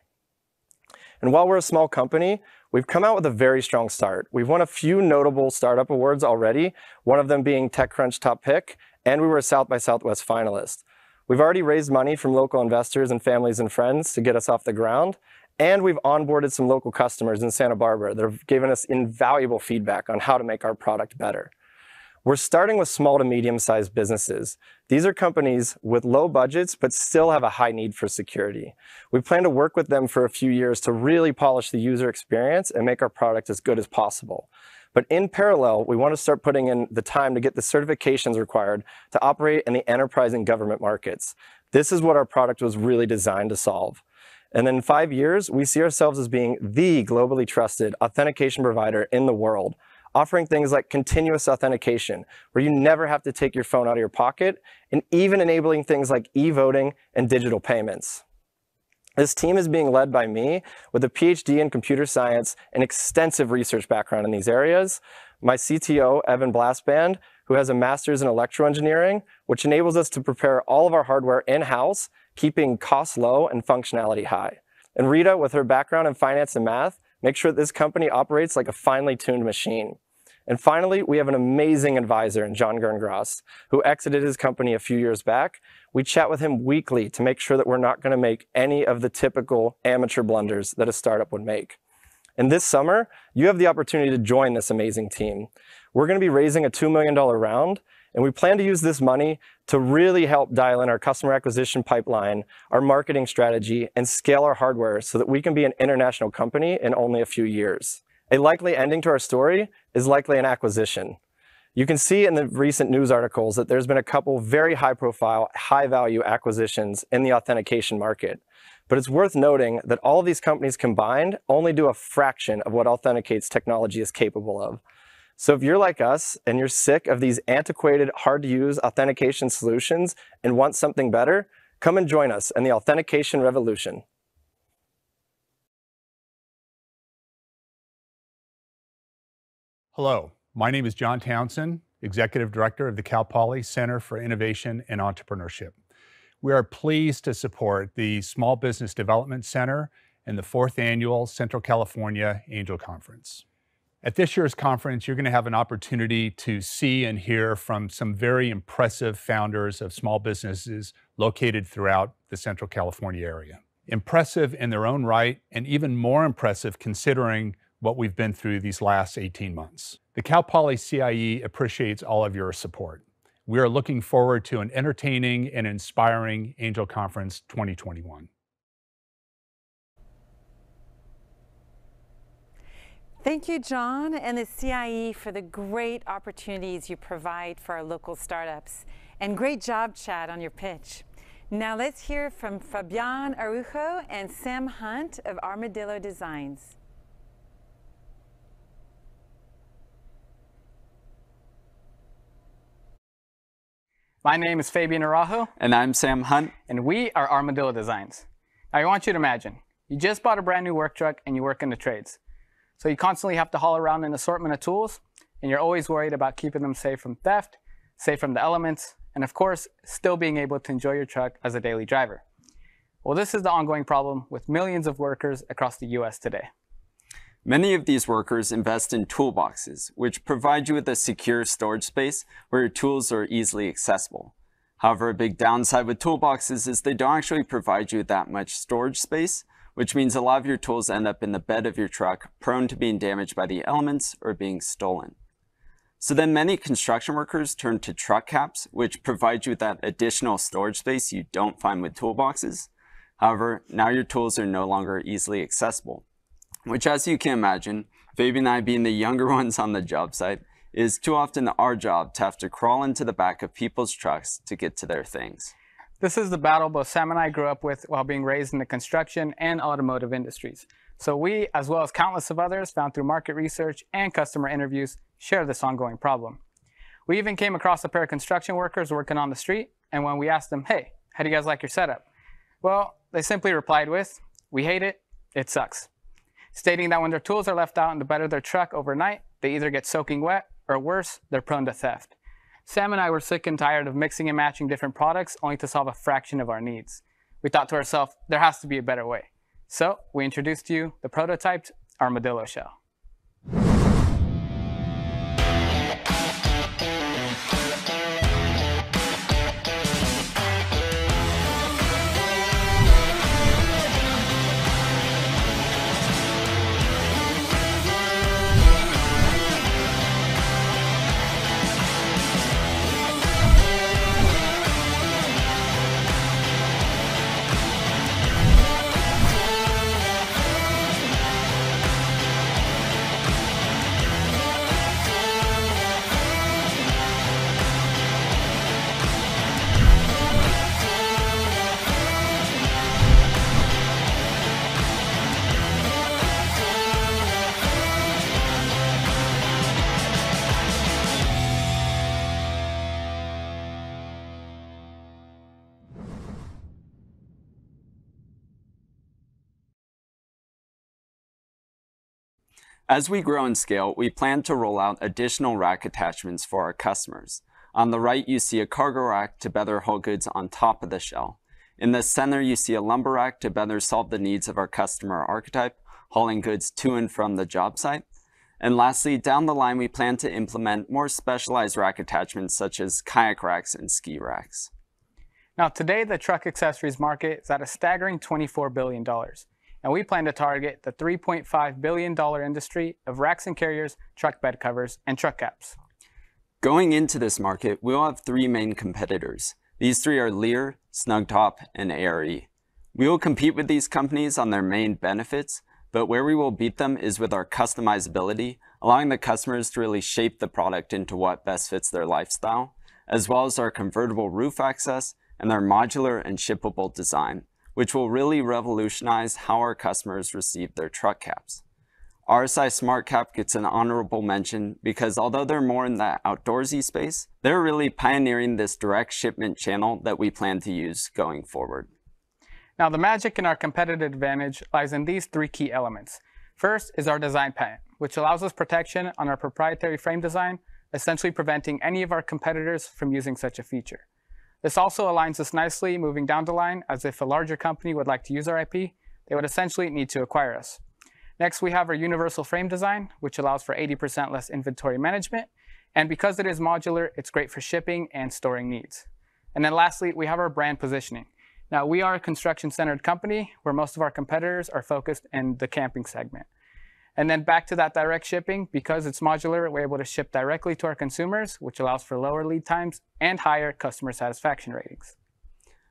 And while we're a small company, we've come out with a very strong start. We've won a few notable startup awards already, one of them being TechCrunch Top Pick, and we were a South by Southwest finalist. We've already raised money from local investors and families and friends to get us off the ground, and we've onboarded some local customers in Santa Barbara that have given us invaluable feedback on how to make our product better. We're starting with small to medium-sized businesses. These are companies with low budgets, but still have a high need for security. We plan to work with them for a few years to really polish the user experience and make our product as good as possible. But in parallel, we want to start putting in the time to get the certifications required to operate in the enterprise and government markets. This is what our product was really designed to solve. And then in 5 years, we see ourselves as being the globally trusted authentication provider in the world, offering things like continuous authentication, where you never have to take your phone out of your pocket, and even enabling things like e-voting and digital payments. This team is being led by me with a PhD in computer science and extensive research background in these areas, my CTO, Evan Blastband, who has a master's in electroengineering, which enables us to prepare all of our hardware in-house, keeping costs low and functionality high. And Rita, with her background in finance and math, makes sure that this company operates like a finely tuned machine. And finally, we have an amazing advisor in John Gerngross, who exited his company a few years back. We chat with him weekly to make sure that we're not going to make any of the typical amateur blunders that a startup would make. And this summer, you have the opportunity to join this amazing team. We're going to be raising a $2 million round, and we plan to use this money to really help dial in our customer acquisition pipeline, our marketing strategy, and scale our hardware so that we can be an international company in only a few years. A likely ending to our story is likely an acquisition. You can see in the recent news articles that there's been a couple very high-profile, high-value acquisitions in the authentication market. But it's worth noting that all of these companies combined only do a fraction of what Authenticate's technology is capable of. So if you're like us and you're sick of these antiquated, hard-to-use authentication solutions and want something better, come and join us in the authentication revolution. Hello, my name is John Townsend, Executive Director of the Cal Poly Center for Innovation and Entrepreneurship. We are pleased to support the Small Business Development Center and the 4th Annual Central California Angel Conference. At this year's conference, you're going to have an opportunity to see and hear from some very impressive founders of small businesses located throughout the Central California area. Impressive in their own right, and even more impressive considering what we've been through these last 18 months. The Cal Poly CIE appreciates all of your support. We are looking forward to an entertaining and inspiring Angel Conference 2021. Thank you, John, and the CIE for the great opportunities you provide for our local startups. And great job, Chad, on your pitch. Now let's hear from Fabian Arujo and Sam Hunt of Armadillo Designs. My name is Fabian Araujo. And I'm Sam Hunt. And we are Armadillo Designs. Now I want you to imagine, you just bought a brand new work truck and you work in the trades. So you constantly have to haul around an assortment of tools, and you're always worried about keeping them safe from theft, safe from the elements, and of course, still being able to enjoy your truck as a daily driver. Well, this is the ongoing problem with millions of workers across the US today. Many of these workers invest in toolboxes, which provide you with a secure storage space where your tools are easily accessible. However, a big downside with toolboxes is they don't actually provide you that much storage space, which means a lot of your tools end up in the bed of your truck, prone to being damaged by the elements or being stolen. So then many construction workers turn to truck caps, which provide you with that additional storage space you don't find with toolboxes. However, now your tools are no longer easily accessible, which, as you can imagine, Fabian and I being the younger ones on the job site, is too often our job to have to crawl into the back of people's trucks to get to their things. This is the battle both Sam and I grew up with while being raised in the construction and automotive industries. So we, as well as countless of others found through market research and customer interviews, share this ongoing problem. We even came across a pair of construction workers working on the street, and when we asked them, hey, how do you guys like your setup? Well, they simply replied with, we hate it, it sucks. Stating that when their tools are left out in the bed of their truck overnight, they either get soaking wet, or worse, they're prone to theft. Sam and I were sick and tired of mixing and matching different products only to solve a fraction of our needs. We thought to ourselves, there has to be a better way. So we introduced to you the prototyped Armadillo shell. As we grow and scale, we plan to roll out additional rack attachments for our customers. On the right, you see a cargo rack to better hold goods on top of the shell. In the center, you see a lumber rack to better solve the needs of our customer archetype, hauling goods to and from the job site. And lastly, down the line, we plan to implement more specialized rack attachments such as kayak racks and ski racks. Now, today, the truck accessories market is at a staggering $24 billion. And we plan to target the $3.5 billion industry of racks and carriers, truck bed covers, and truck caps. Going into this market, we'll have three main competitors. These three are Lear, Snugtop, and ARE. We will compete with these companies on their main benefits, but where we will beat them is with our customizability, allowing the customers to really shape the product into what best fits their lifestyle, as well as our convertible roof access and our modular and shippable design, which will really revolutionize how our customers receive their truck caps. RSI Smart Cap gets an honorable mention because although they're more in the outdoorsy space, they're really pioneering this direct shipment channel that we plan to use going forward. Now, the magic in our competitive advantage lies in these three key elements. First is our design patent, which allows us protection on our proprietary frame design, essentially preventing any of our competitors from using such a feature. This also aligns us nicely moving down the line, as if a larger company would like to use our IP, they would essentially need to acquire us. Next, we have our universal frame design, which allows for 80% less inventory management. And because it is modular, it's great for shipping and storing needs. And then lastly, we have our brand positioning. Now, we are a construction-centered company where most of our competitors are focused in the camping segment. And then back to that direct shipping, because it's modular, we're able to ship directly to our consumers, which allows for lower lead times and higher customer satisfaction ratings.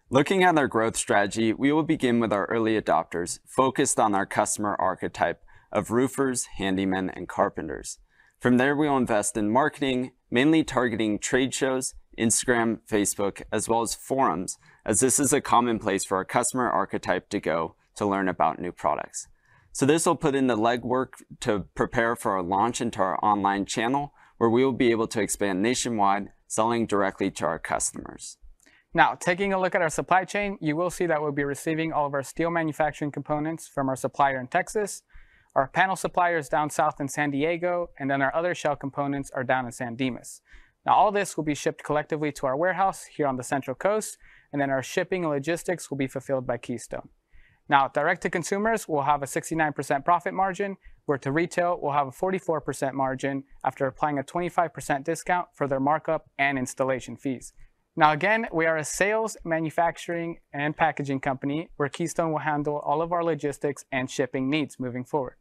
Looking at our growth strategy, we will begin with our early adopters, focused on our customer archetype of roofers, handymen, and carpenters. From there, we will invest in marketing, mainly targeting trade shows, Instagram, Facebook, as well as forums, as this is a common place for our customer archetype to go to learn about new products. So this will put in the legwork to prepare for our launch into our online channel, where we will be able to expand nationwide, selling directly to our customers. Now, taking a look at our supply chain, you will see that we'll be receiving all of our steel manufacturing components from our supplier in Texas, our panel suppliers down south in San Diego, and then our other shell components are down in San Dimas. Now, all this will be shipped collectively to our warehouse here on the Central Coast, and then our shipping and logistics will be fulfilled by Keystone. Now, direct to consumers, we'll have a 69% profit margin, where to retail, we'll have a 44% margin after applying a 25% discount for their markup and installation fees. Now again, we are a sales, manufacturing, and packaging company where Keystone will handle all of our logistics and shipping needs moving forward.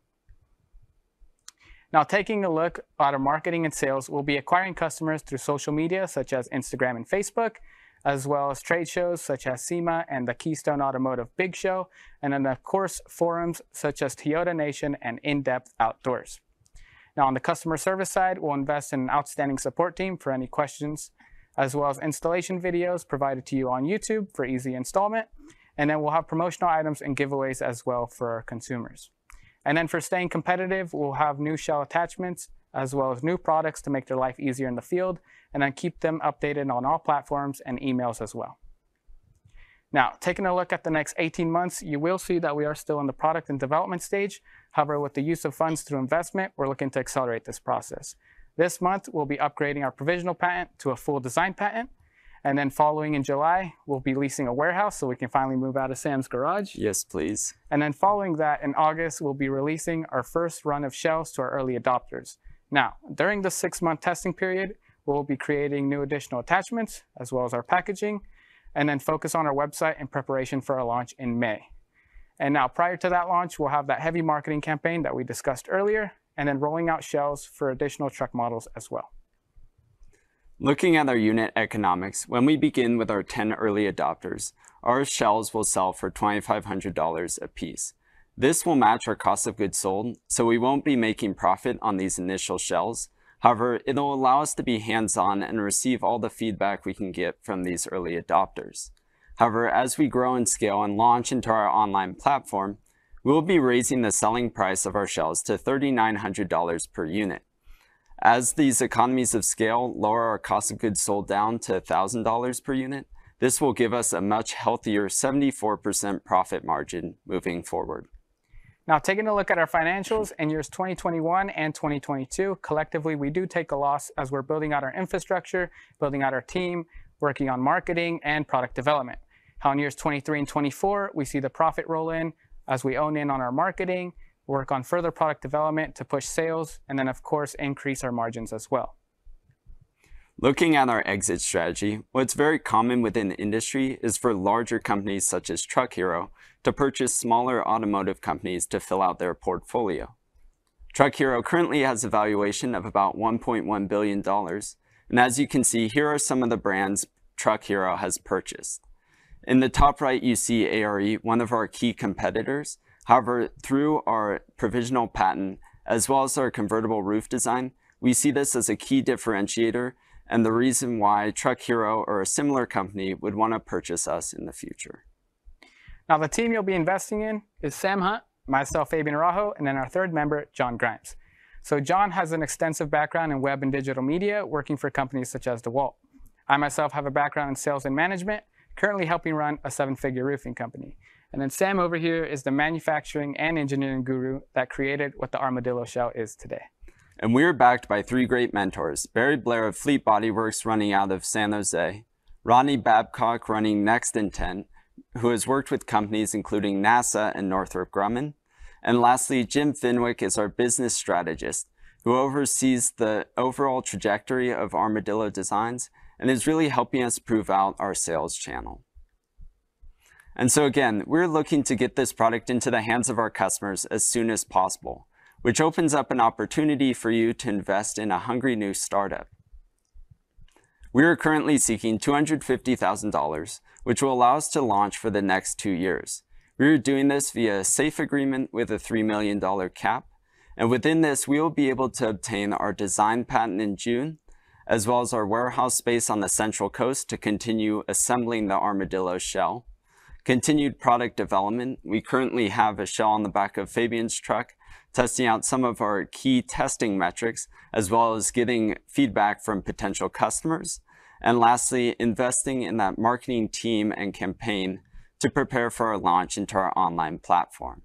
Now taking a look at our marketing and sales, we'll be acquiring customers through social media such as Instagram and Facebook, as well as trade shows such as SEMA and the Keystone Automotive Big Show, and then of course forums such as Toyota Nation and In-Depth Outdoors. Now on the customer service side, we'll invest in an outstanding support team for any questions, as well as installation videos provided to you on YouTube for easy installment. And then we'll have promotional items and giveaways as well for our consumers. And then for staying competitive, we'll have new shell attachments, as well as new products to make their life easier in the field, and then keep them updated on all platforms and emails as well. Now, taking a look at the next 18 months, you will see that we are still in the product and development stage. However, with the use of funds through investment, we're looking to accelerate this process. This month, we'll be upgrading our provisional patent to a full design patent. And then following in July, we'll be leasing a warehouse so we can finally move out of Sam's garage. Yes, please. And then following that, in August, we'll be releasing our first run of shells to our early adopters. Now, during the 6-month testing period, we'll be creating new additional attachments, as well as our packaging, and then focus on our website in preparation for our launch in May. And now, prior to that launch, we'll have that heavy marketing campaign that we discussed earlier, and then rolling out shells for additional truck models as well. Looking at our unit economics, when we begin with our 10 early adopters, our shells will sell for $2,500 a piece. This will match our cost of goods sold, so we won't be making profit on these initial shells. However, it'll allow us to be hands-on and receive all the feedback we can get from these early adopters. However, as we grow and scale and launch into our online platform, we will be raising the selling price of our shells to $3,900 per unit. As these economies of scale lower our cost of goods sold down to $1,000 per unit, this will give us a much healthier 74% profit margin moving forward. Now, taking a look at our financials in years 2021 and 2022, collectively, we do take a loss as we're building out our infrastructure, building out our team, working on marketing and product development. How in years 23 and 24, we see the profit roll in as we own in on our marketing, work on further product development to push sales, and then of course, increase our margins as well. Looking at our exit strategy, what's very common within the industry is for larger companies such as Truck Hero to purchase smaller automotive companies to fill out their portfolio. Truck Hero currently has a valuation of about $1.1 billion, and as you can see, here are some of the brands Truck Hero has purchased. In the top right, you see ARE, one of our key competitors. However, through our provisional patent, as well as our convertible roof design, we see this as a key differentiator and the reason why Truck Hero or a similar company would want to purchase us in the future. Now, the team you'll be investing in is Sam Hunt, myself, Fabian Araujo, and then our third member, John Grimes. So John has an extensive background in web and digital media, working for companies such as DeWalt. I myself have a background in sales and management, currently helping run a 7-figure roofing company. And then Sam over here is the manufacturing and engineering guru that created what the Armadillo shell is today. And we are backed by 3 great mentors: Barry Blair of Fleet Bodyworks running out of San Jose, Rodney Babcock running Next Intent, who has worked with companies including NASA and Northrop Grumman, and lastly, Jim Finwick is our business strategist, who oversees the overall trajectory of Armadillo Designs and is really helping us prove out our sales channel. And so again, we're looking to get this product into the hands of our customers as soon as possible, which opens up an opportunity for you to invest in a hungry new startup. We are currently seeking $250,000, which will allow us to launch for the next 2 years. We are doing this via a SAFE agreement with a $3 million cap, and within this, we will be able to obtain our design patent in June, as well as our warehouse space on the Central Coast to continue assembling the Armadillo shell. Continued product development. We currently have a shell on the back of Fabian's truck, testing out some of our key testing metrics, as well as getting feedback from potential customers. And lastly, investing in that marketing team and campaign to prepare for our launch into our online platform.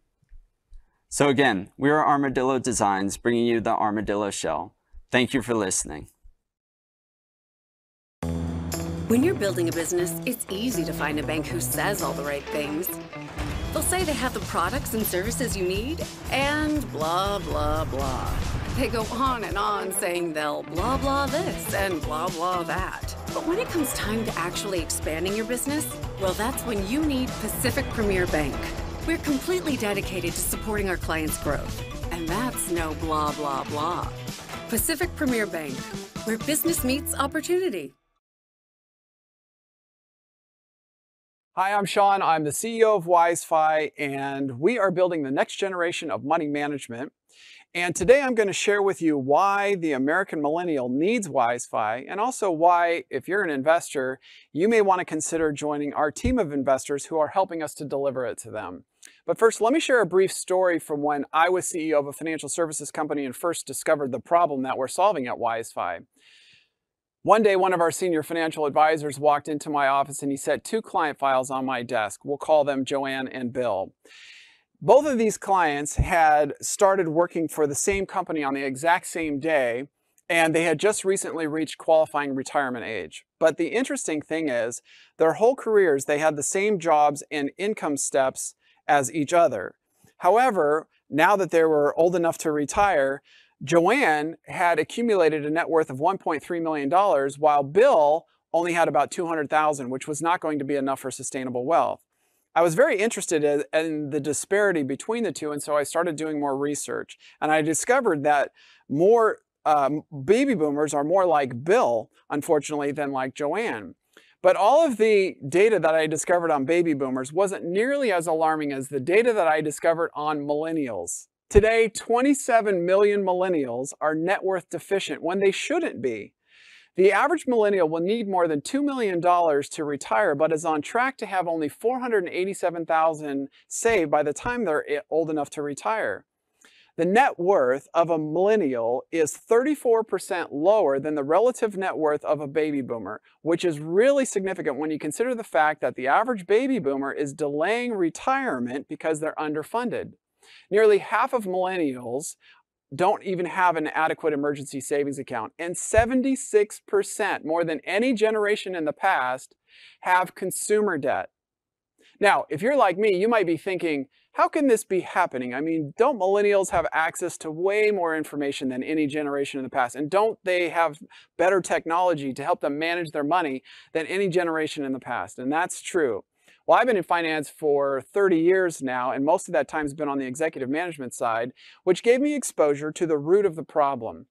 So again, we are Armadillo Designs, bringing you the Armadillo shell. Thank you for listening. When you're building a business, it's easy to find a bank who says all the right things. They'll say they have the products and services you need, and blah, blah, blah. They go on and on saying they'll blah, blah this and blah, blah that. But when it comes time to actually expanding your business, well, that's when you need Pacific Premier Bank. We're completely dedicated to supporting our clients' growth, and that's no blah, blah, blah. Pacific Premier Bank, where business meets opportunity. Hi, I'm Sean. I'm the CEO of Wizefi, and we are building the next generation of money management. And today I'm going to share with you why the American millennial needs Wizefi, and also why, if you're an investor, you may want to consider joining our team of investors who are helping us to deliver it to them. But first, let me share a brief story from when I was CEO of a financial services company and first discovered the problem that we're solving at Wizefi. One day, one of our senior financial advisors walked into my office and he set 2 client files on my desk. We'll call them Joanne and Bill. Both of these clients had started working for the same company on the exact same day, and they had just recently reached qualifying retirement age. But the interesting thing is, their whole careers, they had the same jobs and income steps as each other. However, now that they were old enough to retire, Joanne had accumulated a net worth of $1.3 million, while Bill only had about $200,000, which was not going to be enough for sustainable wealth. I was very interested in the disparity between the two, and so I started doing more research. And I discovered that more baby boomers are more like Bill, unfortunately, than like Joanne. But all of the data that I discovered on baby boomers wasn't nearly as alarming as the data that I discovered on millennials. Today, 27 million millennials are net worth deficient when they shouldn't be. The average millennial will need more than $2 million to retire, but is on track to have only $487,000 saved by the time they're old enough to retire. The net worth of a millennial is 34% lower than the relative net worth of a baby boomer, which is really significant when you consider the fact that the average baby boomer is delaying retirement because they're underfunded. Nearly half of millennials don't even have an adequate emergency savings account, and 76%, more than any generation in the past, have consumer debt. Now, if you're like me, you might be thinking, how can this be happening? I mean, don't millennials have access to way more information than any generation in the past? And don't they have better technology to help them manage their money than any generation in the past? And that's true. Well, I've been in finance for 30 years now, and most of that time has been on the executive management side, which gave me exposure to the root of the problem.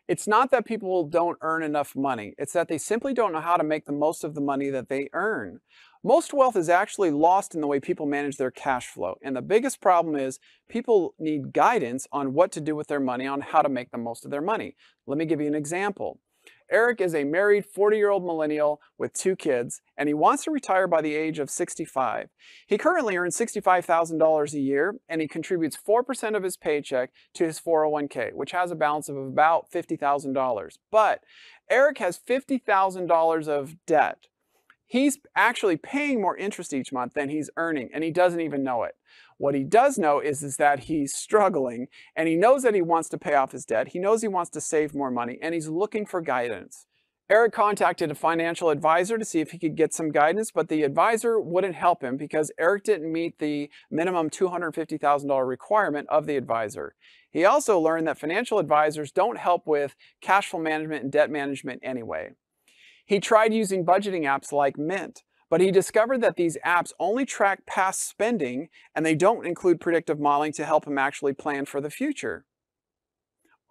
It's not that people don't earn enough money. It's that they simply don't know how to make the most of the money that they earn. Most wealth is actually lost in the way people manage their cash flow. And the biggest problem is people need guidance on what to do with their money, on how to make the most of their money. Let me give you an example. Eric is a married 40-year-old millennial with 2 kids, and he wants to retire by the age of 65. He currently earns $65,000 a year, and he contributes 4% of his paycheck to his 401k, which has a balance of about $50,000. But Eric has $50,000 of debt. He's actually paying more interest each month than he's earning, and he doesn't even know it. What he does know is that he's struggling, and he knows that he wants to pay off his debt. He knows he wants to save more money, and he's looking for guidance. Eric contacted a financial advisor to see if he could get some guidance, but the advisor wouldn't help him because Eric didn't meet the minimum $250,000 requirement of the advisor. He also learned that financial advisors don't help with cash flow management and debt management anyway. He tried using budgeting apps like Mint, but he discovered that these apps only track past spending and they don't include predictive modeling to help him actually plan for the future.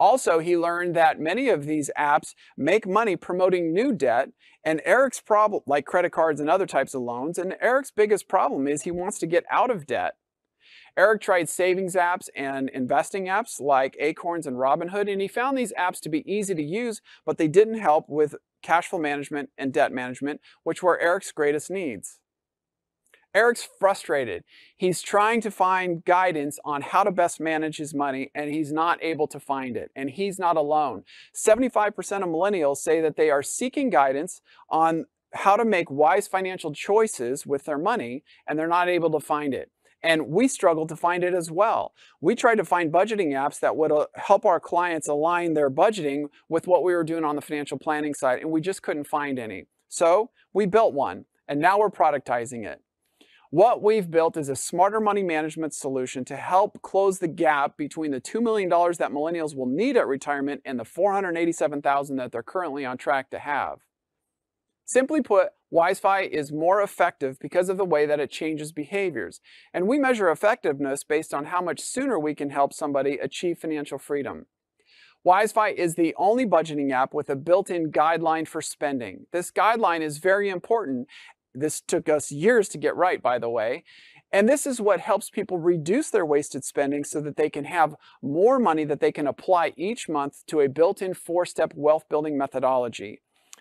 Also, he learned that many of these apps make money promoting new debt, and Eric's problem, like credit cards and other types of loans, and Eric's biggest problem is he wants to get out of debt. Eric tried savings apps and investing apps like Acorns and Robinhood, and he found these apps to be easy to use, but they didn't help with cash flow management and debt management, which were Eric's greatest needs. Eric's frustrated. He's trying to find guidance on how to best manage his money, and he's not able to find it. And he's not alone. 75% of millennials say that they are seeking guidance on how to make wise financial choices with their money, and they're not able to find it. And we struggle to find it as well. We tried to find budgeting apps that would help our clients align their budgeting with what we were doing on the financial planning side, and we just couldn't find any. So we built one, and now we're productizing it. What we've built is a smarter money management solution to help close the gap between the $2 million that millennials will need at retirement and the $487,000 that they're currently on track to have. Simply put, Wizefi is more effective because of the way that it changes behaviors. And we measure effectiveness based on how much sooner we can help somebody achieve financial freedom. Wizefi is the only budgeting app with a built-in guideline for spending. This guideline is very important. This took us years to get right, by the way. And this is what helps people reduce their wasted spending so that they can have more money that they can apply each month to a built-in 4-step wealth building methodology.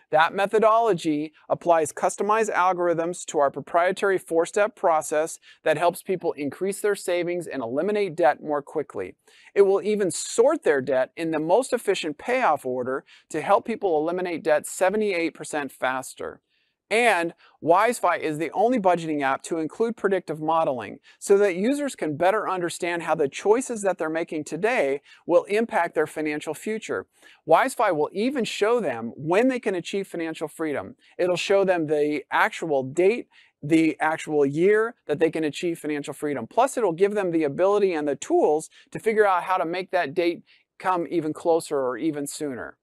That methodology applies customized algorithms to our proprietary 4-step process that helps people increase their savings and eliminate debt more quickly. It will even sort their debt in the most efficient payoff order to help people eliminate debt 78% faster. And Wizefi is the only budgeting app to include predictive modeling so that users can better understand how the choices that they're making today will impact their financial future. Wizefi will even show them when they can achieve financial freedom. It'll show them the actual date, the actual year that they can achieve financial freedom. Plus, it'll give them the ability and the tools to figure out how to make that date come even closer or even sooner.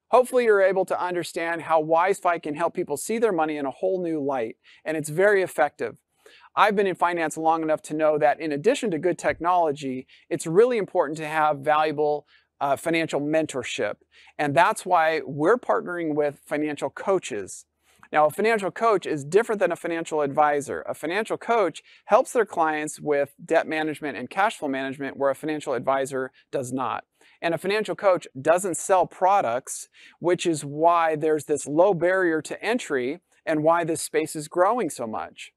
Hopefully you're able to understand how Wizefi can help people see their money in a whole new light, and it's very effective. I've been in finance long enough to know that in addition to good technology, it's really important to have valuable financial mentorship, and that's why we're partnering with financial coaches. Now, a financial coach is different than a financial advisor. A financial coach helps their clients with debt management and cash flow management where a financial advisor does not. And a financial coach doesn't sell products, which is why there's this low barrier to entry and why this space is growing so much.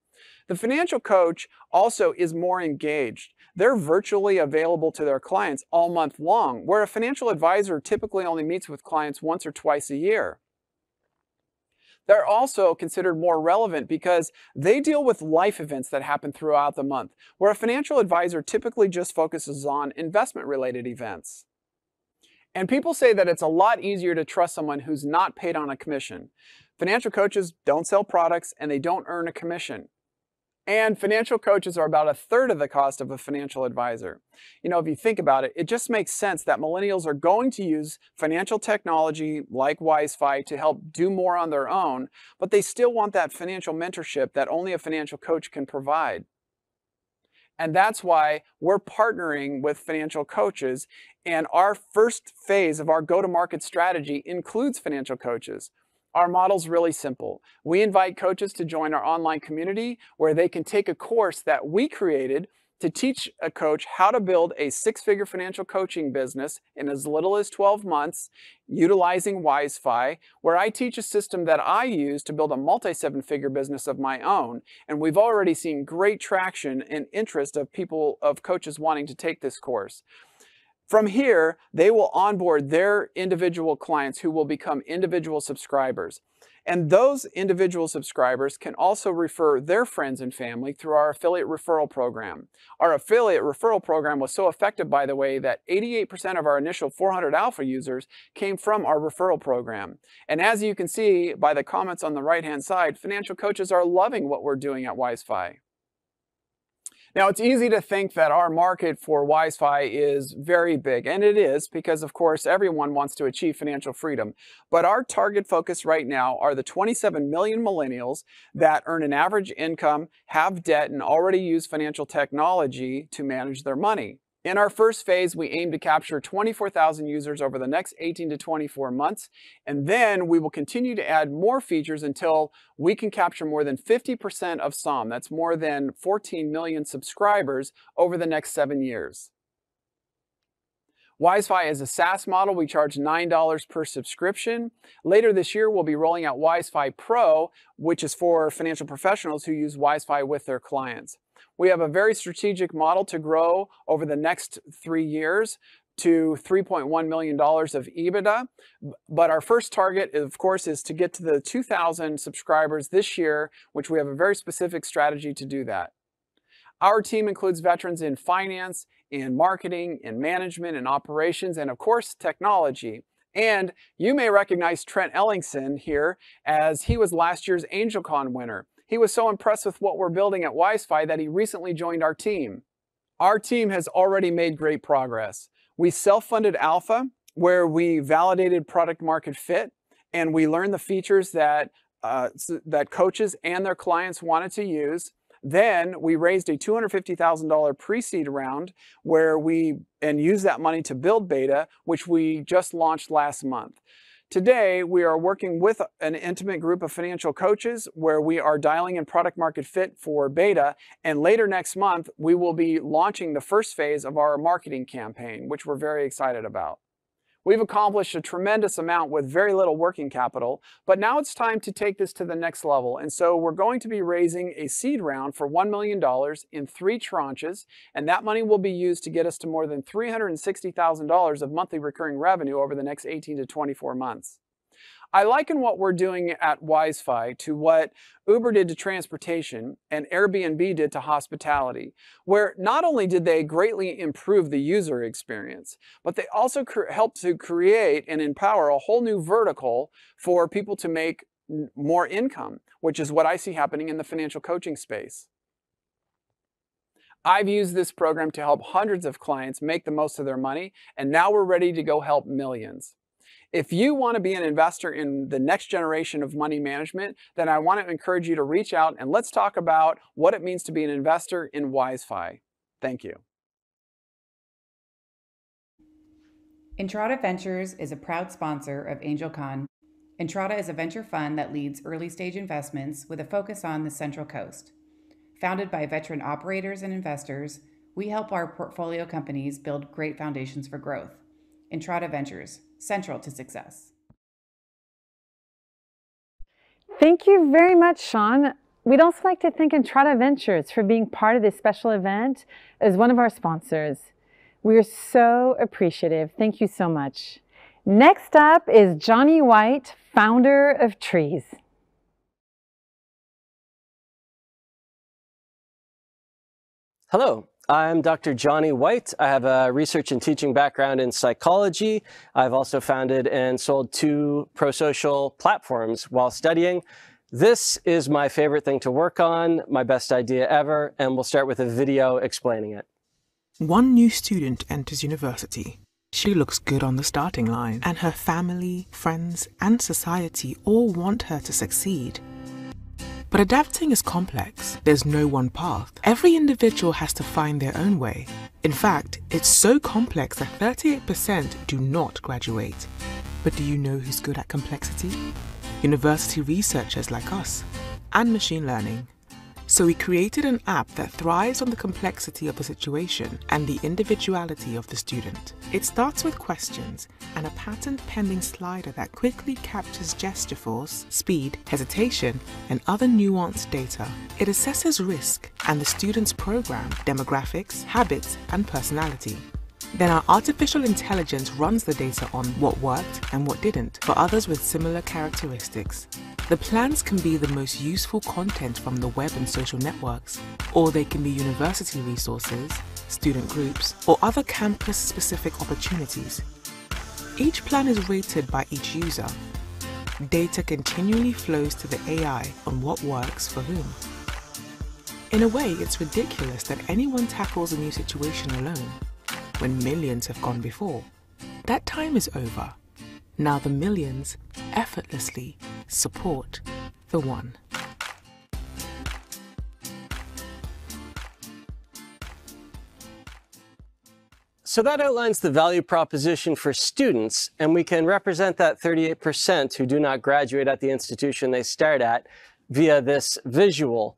The financial coach also is more engaged. They're virtually available to their clients all month long, where a financial advisor typically only meets with clients once or twice a year. They're also considered more relevant because they deal with life events that happen throughout the month, where a financial advisor typically just focuses on investment-related events. And people say that it's a lot easier to trust someone who's not paid on a commission. Financial coaches don't sell products and they don't earn a commission. And financial coaches are about 1/3 of the cost of a financial advisor. You know, if you think about it, it just makes sense that millennials are going to use financial technology like Wizefi to help do more on their own, but they still want that financial mentorship that only a financial coach can provide. And that's why we're partnering with financial coaches, and our first phase of our go-to-market strategy includes financial coaches. Our model's really simple. We invite coaches to join our online community where they can take a course that we created to teach a coach how to build a 6-figure financial coaching business in as little as 12 months utilizing Wizefi, where I teach a system that I use to build a multi-7-figure business of my own. And we've already seen great traction and interest of coaches wanting to take this course. From here, they will onboard their individual clients who will become individual subscribers. And those individual subscribers can also refer their friends and family through our affiliate referral program. Our affiliate referral program was so effective, by the way, that 88% of our initial 400 alpha users came from our referral program. And as you can see by the comments on the right-hand side, financial coaches are loving what we're doing at Wizefi. Now, it's easy to think that our market for Wizefi is very big, and it is because, of course, everyone wants to achieve financial freedom. But our target focus right now are the 27 million millennials that earn an average income, have debt, and already use financial technology to manage their money. In our first phase, we aim to capture 24,000 users over the next 18 to 24 months, and then we will continue to add more features until we can capture more than 50% of SOM. That's more than 14 million subscribers over the next 7 years. Wizefi is a SaaS model. We charge $9 per subscription. Later this year, we'll be rolling out Wizefi Pro, which is for financial professionals who use Wizefi with their clients. We have a very strategic model to grow over the next 3 years to $3.1 million of EBITDA. But our first target, of course, is to get to the 2,000 subscribers this year, which we have a very specific strategy to do that. Our team includes veterans in finance, in marketing, in management, in operations, and of course, technology. And you may recognize Trent Ellingsen here, as he was last year's AngelCon winner. He was so impressed with what we're building at Wizefi that he recently joined our team. Our team has already made great progress. We self-funded alpha, where we validated product market fit, and we learned the features that coaches and their clients wanted to use. Then we raised a $250,000 pre-seed round and used that money to build beta, which we just launched last month. Today, we are working with an intimate group of financial coaches where we are dialing in product market fit for beta. And later next month, we will be launching the first phase of our marketing campaign, which we're very excited about. We've accomplished a tremendous amount with very little working capital, but now it's time to take this to the next level. And so we're going to be raising a seed round for $1 million in 3 tranches, and that money will be used to get us to more than $360,000 of monthly recurring revenue over the next 18 to 24 months. I liken what we're doing at Wizefi to what Uber did to transportation and Airbnb did to hospitality, where not only did they greatly improve the user experience, but they also helped to create and empower a whole new vertical for people to make more income, which is what I see happening in the financial coaching space. I've used this program to help hundreds of clients make the most of their money, and now we're ready to go help millions. If you want to be an investor in the next generation of money management, then I want to encourage you to reach out and let's talk about what it means to be an investor in Wizefi. Thank you. Entrada Ventures is a proud sponsor of AngelCon. Entrada is a venture fund that leads early-stage investments with a focus on the Central Coast. Founded by veteran operators and investors, we help our portfolio companies build great foundations for growth. Entrada Ventures, central to success. Thank you very much, Sean. We'd also like to thank Entrada Ventures for being part of this special event as one of our sponsors. We are so appreciative. Thank you so much. Next up is Johnny White, founder of Trees. Hello, I'm Dr. Johnny White. I have a research and teaching background in psychology. I've also founded and sold 2 pro-social platforms while studying. This is my favorite thing to work on, my best idea ever, and we'll start with a video explaining it. One new student enters university. She looks good on the starting line, and her family, friends, and society all want her to succeed. But adapting is complex. There's no one path. Every individual has to find their own way. In fact, it's so complex that 38% do not graduate. But do you know who's good at complexity? University researchers like us, and machine learning. So we created an app that thrives on the complexity of the situation and the individuality of the student. It starts with questions and a patent-pending slider that quickly captures gesture force, speed, hesitation, and other nuanced data. It assesses risk and the student's program, demographics, habits, and personality. Then our artificial intelligence runs the data on what worked and what didn't for others with similar characteristics. The plans can be the most useful content from the web and social networks, or they can be university resources, student groups, or other campus-specific opportunities. Each plan is rated by each user. Data continually flows to the AI on what works for whom. In a way, it's ridiculous that anyone tackles a new situation alone, when millions have gone before. That time is over. Now the millions effortlessly support the one. So that outlines the value proposition for students, and we can represent that 38% who do not graduate at the institution they start at via this visual.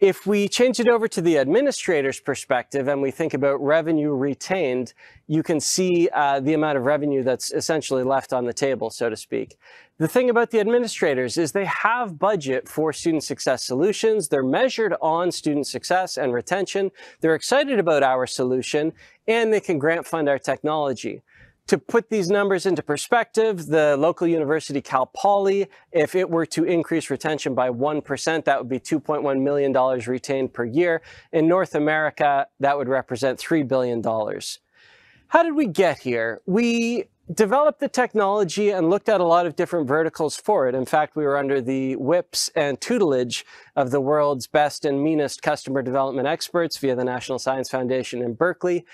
If we change it over to the administrator's perspective and we think about revenue retained, you can see the amount of revenue that's essentially left on the table, so to speak. The thing about the administrators is they have budget for student success solutions. They're measured on student success and retention. They're excited about our solution, and they can grant fund our technology. To put these numbers into perspective, the local university, Cal Poly, if it were to increase retention by 1%, that would be $2.1 million retained per year. In North America, that would represent $3 billion. How did we get here? We developed the technology and looked at a lot of different verticals for it. In fact, we were under the whips and tutelage of the world's best and meanest customer development experts via the National Science Foundation in Berkeley.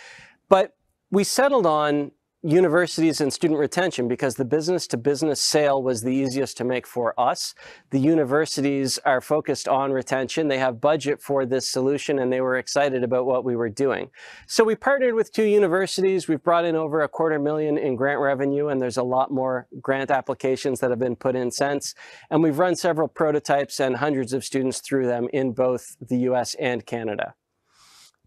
But we settled on universities and student retention because the business-to-business sale was the easiest to make for us. The universities are focused on retention. They have budget for this solution, and they were excited about what we were doing. So we partnered with 2 universities. We've brought in over $250,000 in grant revenue, and there's a lot more grant applications that have been put in since. And we've run several prototypes and hundreds of students through them in both the US and Canada.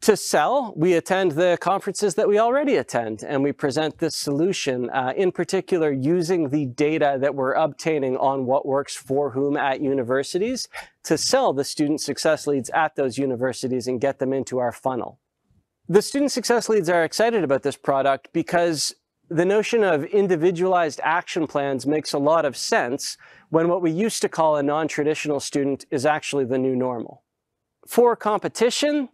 To sell, we attend the conferences that we already attend, and we present this solution, in particular using the data that we're obtaining on what works for whom at universities to sell the student success leads at those universities and get them into our funnel. The student success leads are excited about this product because the notion of individualized action plans makes a lot of sense when what we used to call a non-traditional student is actually the new normal. For competition,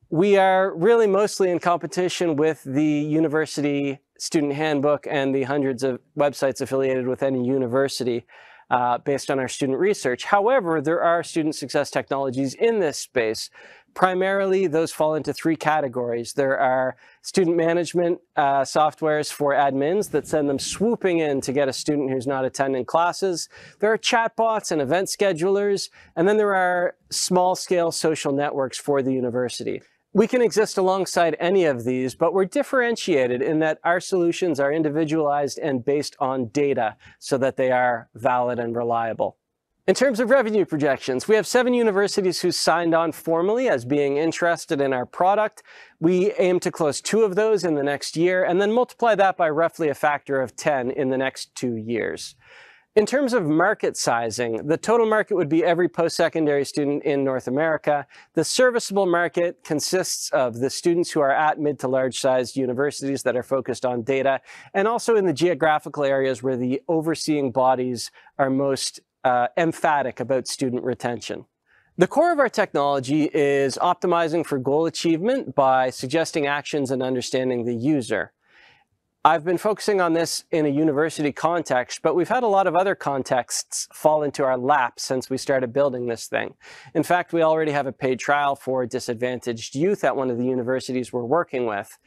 we are really mostly in competition with the university student handbook and the hundreds of websites affiliated with any university based on our student research. However, there are student success technologies in this space. Primarily, those fall into 3 categories. There are student management softwares for admins that send them swooping in to get a student who's not attending classes. There are chatbots and event schedulers. And then there are small-scale social networks for the university. We can exist alongside any of these, but we're differentiated in that our solutions are individualized and based on data so that they are valid and reliable. In terms of revenue projections, we have 7 universities who signed on formally as being interested in our product. We aim to close 2 of those in the next year and then multiply that by roughly a factor of 10 in the next 2 years. In terms of market sizing, the total market would be every post-secondary student in North America. The serviceable market consists of the students who are at mid to large-sized universities that are focused on data, and also in the geographical areas where the overseeing bodies are most emphatic about student retention. The core of our technology is optimizing for goal achievement by suggesting actions and understanding the user. I've been focusing on this in a university context, but we've had a lot of other contexts fall into our lap since we started building this thing. In fact, we already have a paid trial for disadvantaged youth at one of the universities we're working with.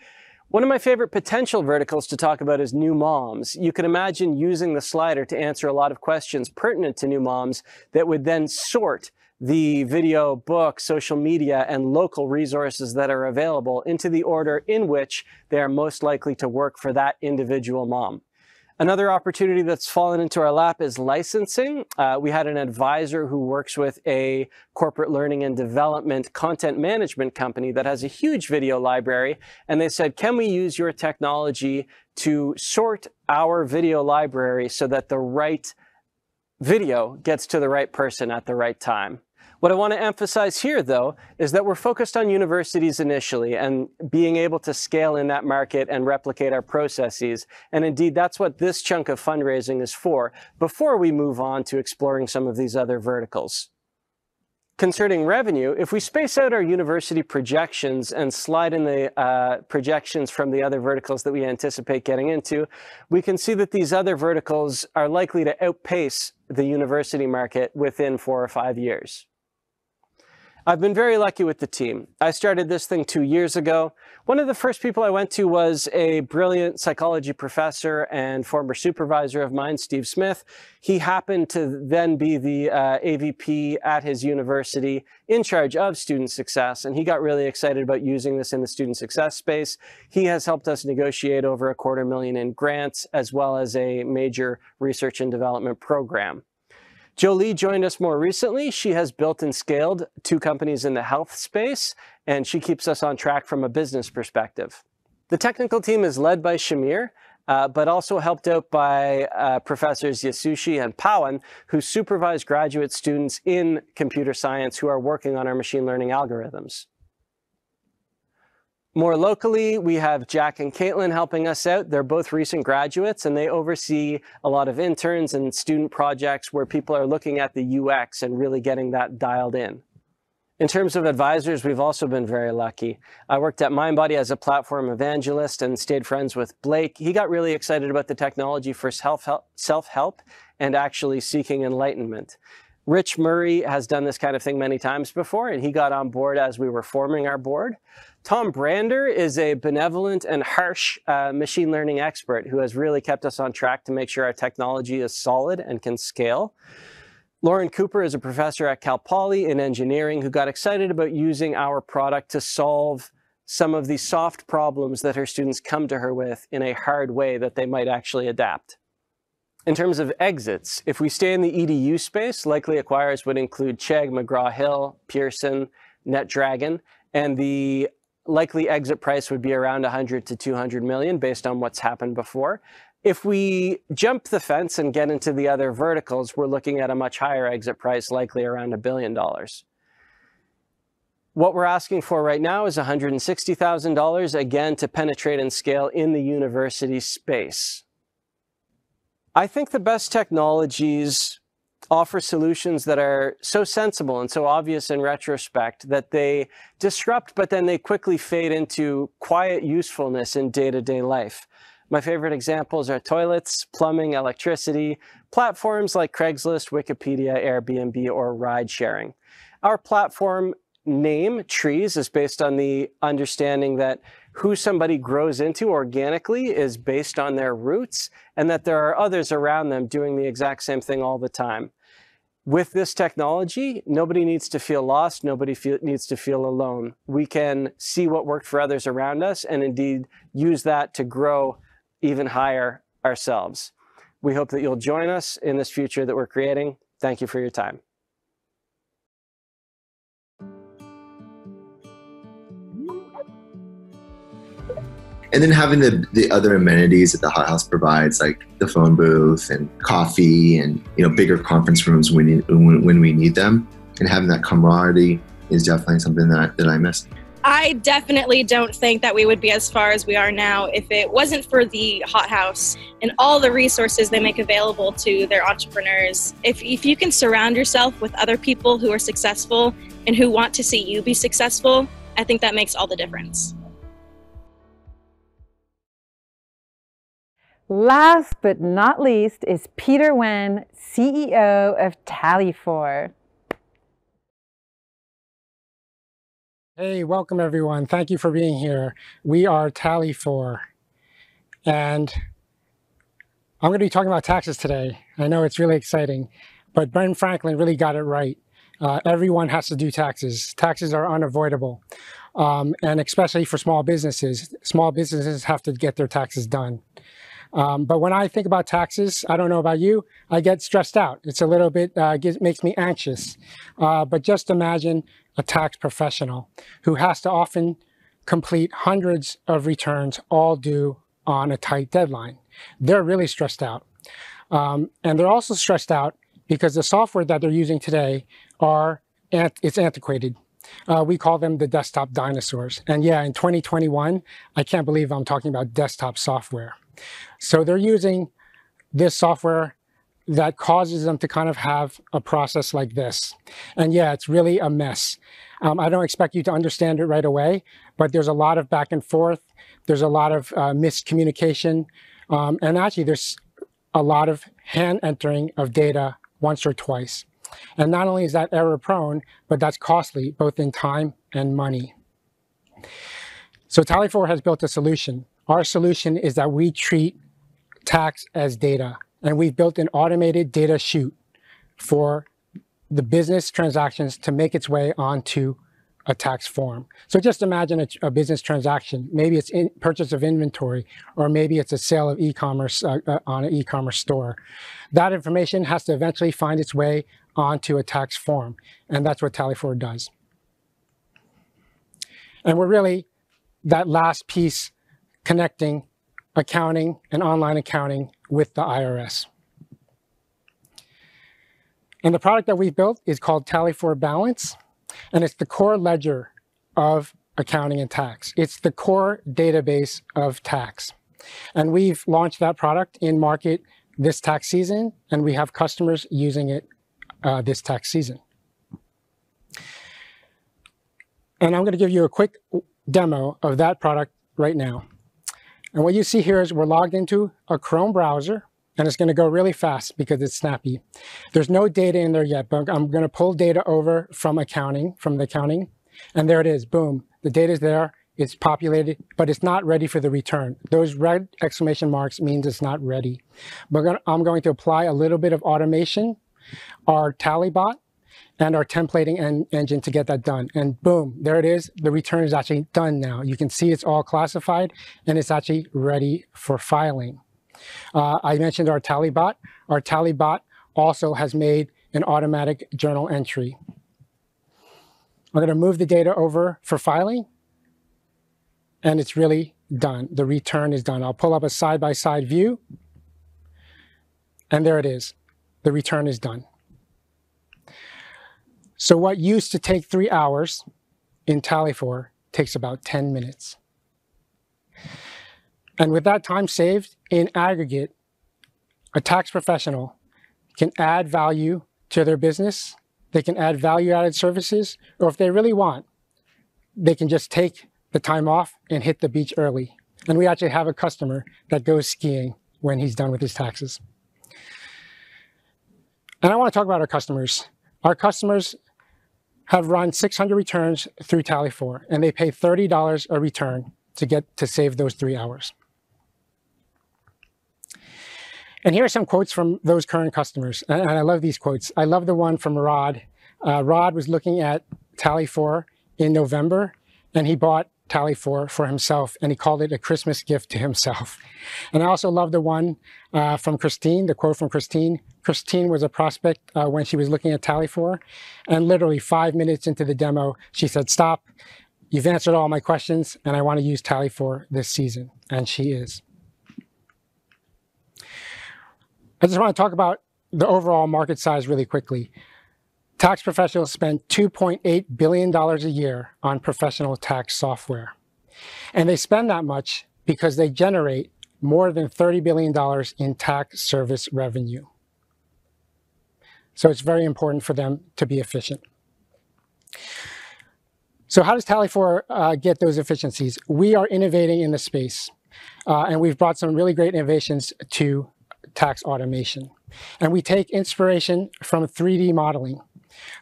One of my favorite potential verticals to talk about is new moms. You can imagine using the slider to answer a lot of questions pertinent to new moms that would then sort the video, book, social media, and local resources that are available into the order in which they are most likely to work for that individual mom. Another opportunity that's fallen into our lap is licensing. We had an advisor who works with a corporate learning and development content management company that has a huge video library, and they said, can we use your technology to sort our video library so that the right video gets to the right person at the right time? What I want to emphasize here, though, is that we're focused on universities initially and being able to scale in that market and replicate our processes. And indeed, that's what this chunk of fundraising is for, before we move on to exploring some of these other verticals. Concerning revenue, if we space out our university projections and slide in the projections from the other verticals that we anticipate getting into, we can see that these other verticals are likely to outpace the university market within 4 or 5 years. I've been very lucky with the team. I started this thing 2 years ago. One of the first people I went to was a brilliant psychology professor and former supervisor of mine, Steve Smith. He happened to then be the AVP at his university in charge of student success, and he got really excited about using this in the student success space. He has helped us negotiate over $250,000 in grants, as well as a major research and development program. Jolie joined us more recently. She has built and scaled 2 companies in the health space, and she keeps us on track from a business perspective. The technical team is led by Shamir, but also helped out by Professors Yasushi and Pawan, who supervise graduate students in computer science who are working on our machine learning algorithms. More locally, we have Jack and Caitlin helping us out. They're both recent graduates, and they oversee a lot of interns and student projects where people are looking at the UX and really getting that dialed in. In terms of advisors, we've also been very lucky. I worked at MindBody as a platform evangelist and stayed friends with Blake. He got really excited about the technology for self-help and actually seeking enlightenment. Rich Murray has done this kind of thing many times before, and he got on board as we were forming our board. Tom Brander is a benevolent and harsh machine learning expert who has really kept us on track to make sure our technology is solid and can scale. Lauren Cooper is a professor at Cal Poly in engineering who got excited about using our product to solve some of the soft problems that her students come to her with in a hard way that they might actually adapt. In terms of exits, if we stay in the EDU space, likely acquirers would include Chegg, McGraw-Hill, Pearson, NetDragon, and the likely exit price would be around 100 to 200 million based on what's happened before. If we jump the fence and get into the other verticals, we're looking at a much higher exit price, likely around $1 billion. What we're asking for right now is $160,000, again, to penetrate and scale in the university space. I think the best technologies offer solutions that are so sensible and so obvious in retrospect that they disrupt, but then they quickly fade into quiet usefulness in day-to-day life. My favorite examples are toilets, plumbing, electricity, platforms like Craigslist, Wikipedia, Airbnb, or ride sharing. Our platform name, Trees, is based on the understanding that who somebody grows into organically is based on their roots, and that there are others around them doing the exact same thing all the time. With this technology, nobody needs to feel lost, nobody needs to feel alone. We can see what worked for others around us and indeed use that to grow even higher ourselves. We hope that you'll join us in this future that we're creating. Thank you for your time. And then having the other amenities that the Hot House provides, like the phone booth and coffee and bigger conference rooms when we need them, and having that camaraderie is definitely something that I miss. I definitely don't think that we would be as far as we are now if it wasn't for the Hot House and all the resources they make available to their entrepreneurs. If you can surround yourself with other people who are successful and who want to see you be successful, I think that makes all the difference. Last but not least is Peter Wen, CEO of Tallyfor. Hey, welcome everyone. Thank you for being here. We are Tallyfor, and I'm going to be talking about taxes today. I know it's really exciting, but Ben Franklin really got it right. Everyone has to do taxes. Taxes are unavoidable, and especially for small businesses. Small businesses have to get their taxes done. But when I think about taxes, I don't know about you, I get stressed out. It's a little bit, makes me anxious. But just imagine a tax professional who has to often complete hundreds of returns, all due on a tight deadline. They're really stressed out. And they're also stressed out because the software that they're using today it's antiquated. We call them the desktop dinosaurs. And yeah, in 2021, I can't believe I'm talking about desktop software. So they're using this software that causes them to kind of have a process like this. And yeah, it's really a mess. I don't expect you to understand it right away, but there's a lot of back and forth. There's a lot of miscommunication. And actually, there's a lot of hand entering of data once or twice. And not only is that error prone, but that's costly, both in time and money. So Tallyfor has built a solution. Our solution is that we treat tax as data, and we've built an automated data chute for the business transactions to make its way onto a tax form. So just imagine a business transaction. Maybe it's purchase of inventory, or maybe it's a sale of e-commerce on an e-commerce store. That information has to eventually find its way onto a tax form, and that's what Tallyfor does. And we're really that last piece connecting accounting and online accounting with the IRS. And the product that we've built is called Tallyfor Balance, and it's the core ledger of accounting and tax. It's the core database of tax. And we've launched that product in market this tax season, and we have customers using it this tax season. And I'm going to give you a quick demo of that product right now. And what you see here is we're logged into a Chrome browser, and it's going to go really fast because it's snappy. There's no data in there yet, but I'm going to pull data over from the accounting, and there it is. Boom. The data is there. It's populated, but it's not ready for the return. Those red exclamation marks means it's not ready. But I'm going to apply a little bit of automation, our Tallybot, and our templating engine to get that done. And boom, there it is. The return is actually done now. You can see it's all classified, and it's actually ready for filing. I mentioned our Tallybot. Our Tallybot also has made an automatic journal entry. I'm going to move the data over for filing, and it's really done. The return is done. I'll pull up a side-by-side view, and there it is. The return is done. So what used to take 3 hours in Tallyfor takes about 10 minutes. And with that time saved, in aggregate, a tax professional can add value to their business. They can add value-added services, or if they really want, they can just take the time off and hit the beach early. And we actually have a customer that goes skiing when he's done with his taxes. And I want to talk about our customers. Our customers have run 600 returns through Tallyfor, and they pay $30 a return to save those 3 hours. And here are some quotes from those current customers, and I love these quotes. I love the one from Rod. Rod was looking at Tallyfor in November, and he bought Tallyfor for himself, and he called it a Christmas gift to himself. And I also love the one from Christine, the quote from Christine. Christine was a prospect when she was looking at Tallyfor, and literally 5 minutes into the demo, she said, "Stop, you've answered all my questions, and I want to use Tallyfor this season." And she is. I just want to talk about the overall market size really quickly. tax professionals spend $2.8 billion a year on professional tax software. And they spend that much because they generate more than $30 billion in tax service revenue. So it's very important for them to be efficient. So how does Tallyfor get those efficiencies? We are innovating in the space, and we've brought some really great innovations to tax automation. And we take inspiration from 3D modeling.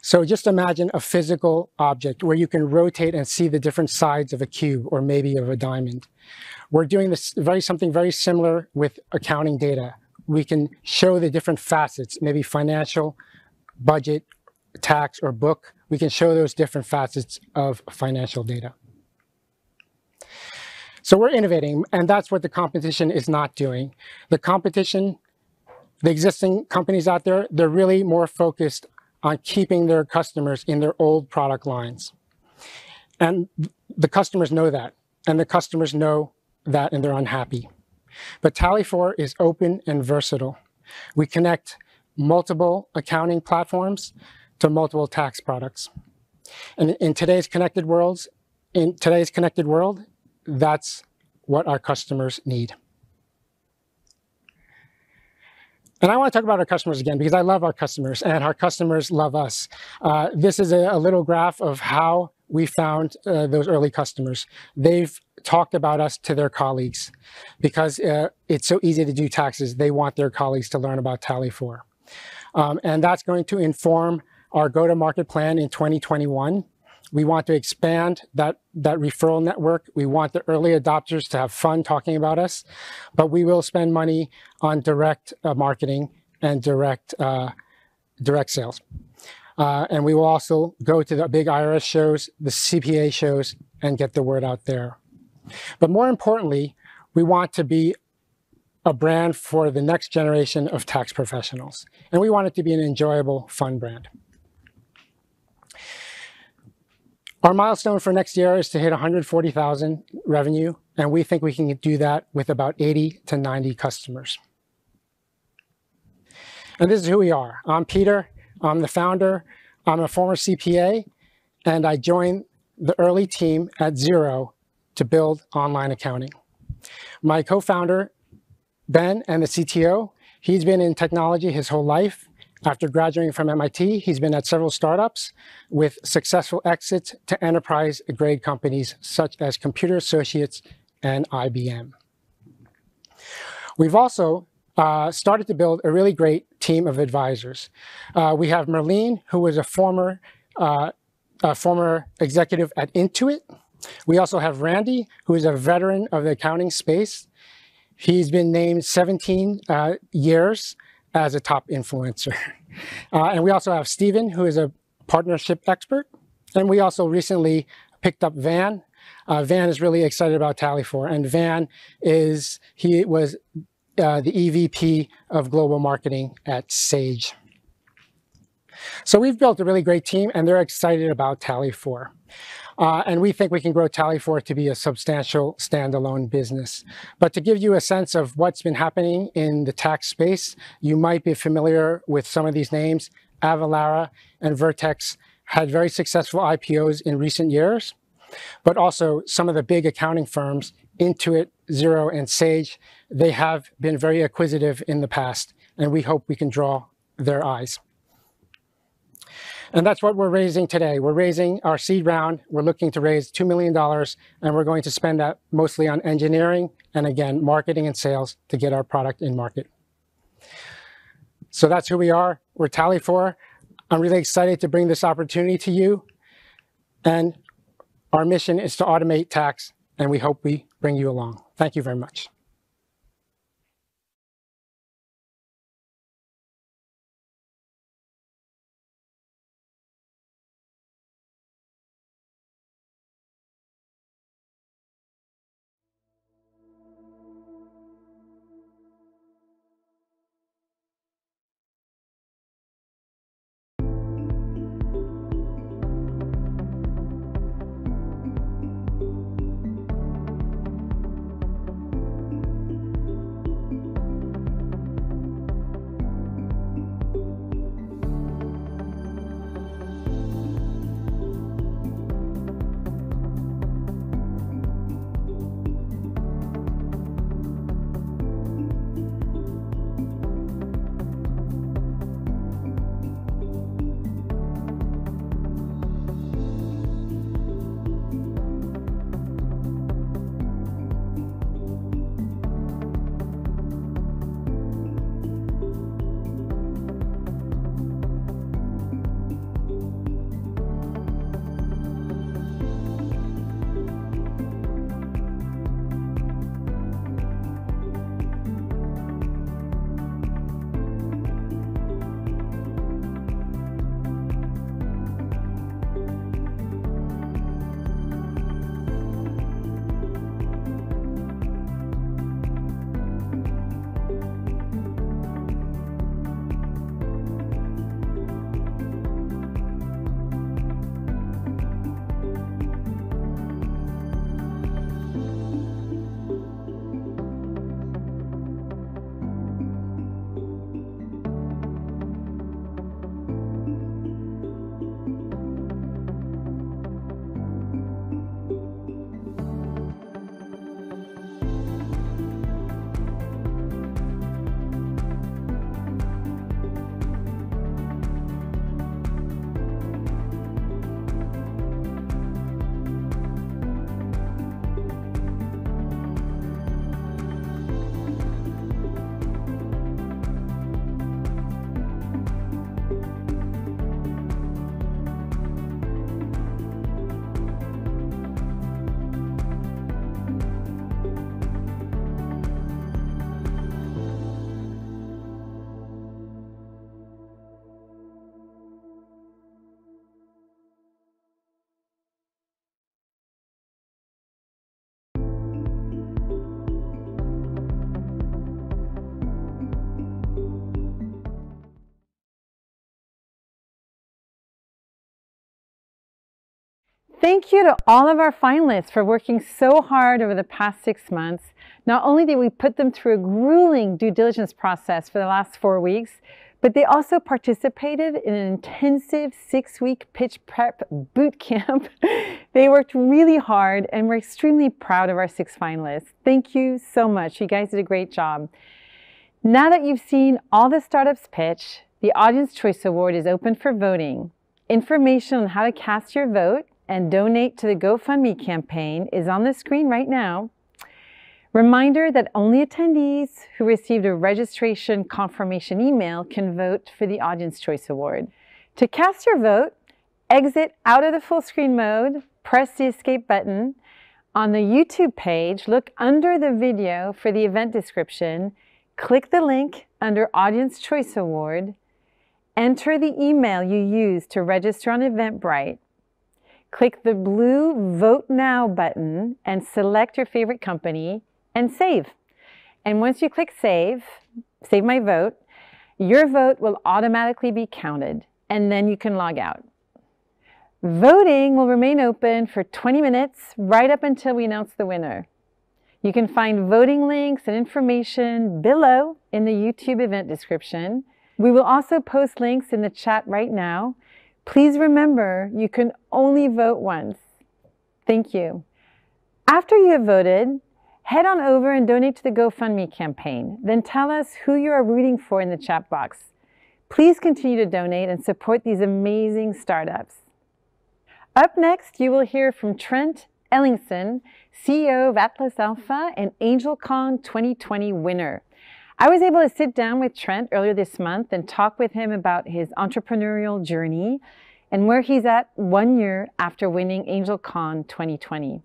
So just imagine a physical object where you can rotate and see the different sides of a cube or maybe of a diamond. We're doing something very similar with accounting data. We can show the different facets, maybe financial, budget, tax, or book. We can show those different facets of financial data. So we're innovating, and that's what the competition is not doing. The competition, the existing companies out there, they're really more focused on keeping their customers in their old product lines. And the customers know that, and the customers know that, and they're unhappy. But Tallyfor is open and versatile. We connect multiple accounting platforms to multiple tax products. And in today's connected world, that's what our customers need. And I want to talk about our customers again because I love our customers and our customers love us. This is a little graph of how we found those early customers. They've talked about us to their colleagues because it's so easy to do taxes. They want their colleagues to learn about Tallyfor. And that's going to inform our go-to-market plan in 2021. We want to expand that referral network. We want the early adopters to have fun talking about us, but we will spend money on direct marketing and direct sales. And we will also go to the big IRS shows, the CPA shows, and get the word out there. But more importantly, we want to be a brand for the next generation of tax professionals. And we want it to be an enjoyable, fun brand. Our milestone for next year is to hit 140,000 revenue, and we think we can do that with about 80 to 90 customers. And this is who we are. I'm Peter. I'm the founder. I'm a former CPA, and I joined the early team at zero to build online accounting. My co-founder, Ben, and the CTO, he's been in technology his whole life. After graduating from MIT, he's been at several startups with successful exits to enterprise-grade companies such as Computer Associates and IBM. We've also started to build a really great team of advisors. We have Merlene, who was a former executive at Intuit. We also have Randy, who is a veteran of the accounting space. He's been named 17 years as a top influencer. And we also have Steven, who is a partnership expert. And we also recently picked up Van. Van is really excited about Tallyfor. And Van was the EVP of global marketing at Sage. So we've built a really great team, and they're excited about Tallyfor. And we think we can grow Tallyfor to be a substantial standalone business. But to give you a sense of what's been happening in the tax space, you might be familiar with some of these names. Avalara and Vertex had very successful IPOs in recent years, but also some of the big accounting firms, Intuit, Xero, and Sage, they have been very acquisitive in the past, and we hope we can draw their eyes. And that's what we're raising today. We're raising our seed round. We're looking to raise $2 million, and we're going to spend that mostly on engineering and, again, marketing and sales to get our product in market. So that's who we are. We're Tallyfor. I'm really excited to bring this opportunity to you. And our mission is to automate tax, and we hope we bring you along. Thank you very much. thank you to all of our finalists for working so hard over the past 6 months. Not only did we put them through a grueling due diligence process for the last 4 weeks, but they also participated in an intensive 6-week pitch prep boot camp. They worked really hard, and we're extremely proud of our 6 finalists. Thank you so much. You guys did a great job. Now that you've seen all the startups pitch, the Audience Choice Award is open for voting. Information on how to cast your vote and donate to the GoFundMe campaign is on the screen right now. Reminder that only attendees who received a registration confirmation email can vote for the Audience Choice Award. To cast your vote, exit out of the full screen mode, press the escape button. On the YouTube page, look under the video for the event description, click the link under Audience Choice Award, enter the email you used to register on Eventbrite, click the blue Vote Now button and select your favorite company, and save. And once you click save my vote, your vote will automatically be counted, and then you can log out. Voting will remain open for 20 minutes right up until we announce the winner. You can find voting links and information below in the YouTube event description. We will also post links in the chat right now. Please remember, you can only vote once. Thank you. After you have voted, head on over and donate to the GoFundMe campaign. Then tell us who you are rooting for in the chat box. Please continue to donate and support these amazing startups. Up next, you will hear from Trent Ellingsen, CEO of Atlas Alpha and AngelCon 2020 winner. I was able to sit down with Trent earlier this month and talk with him about his entrepreneurial journey and where he's at 1 year after winning AngelCon 2020.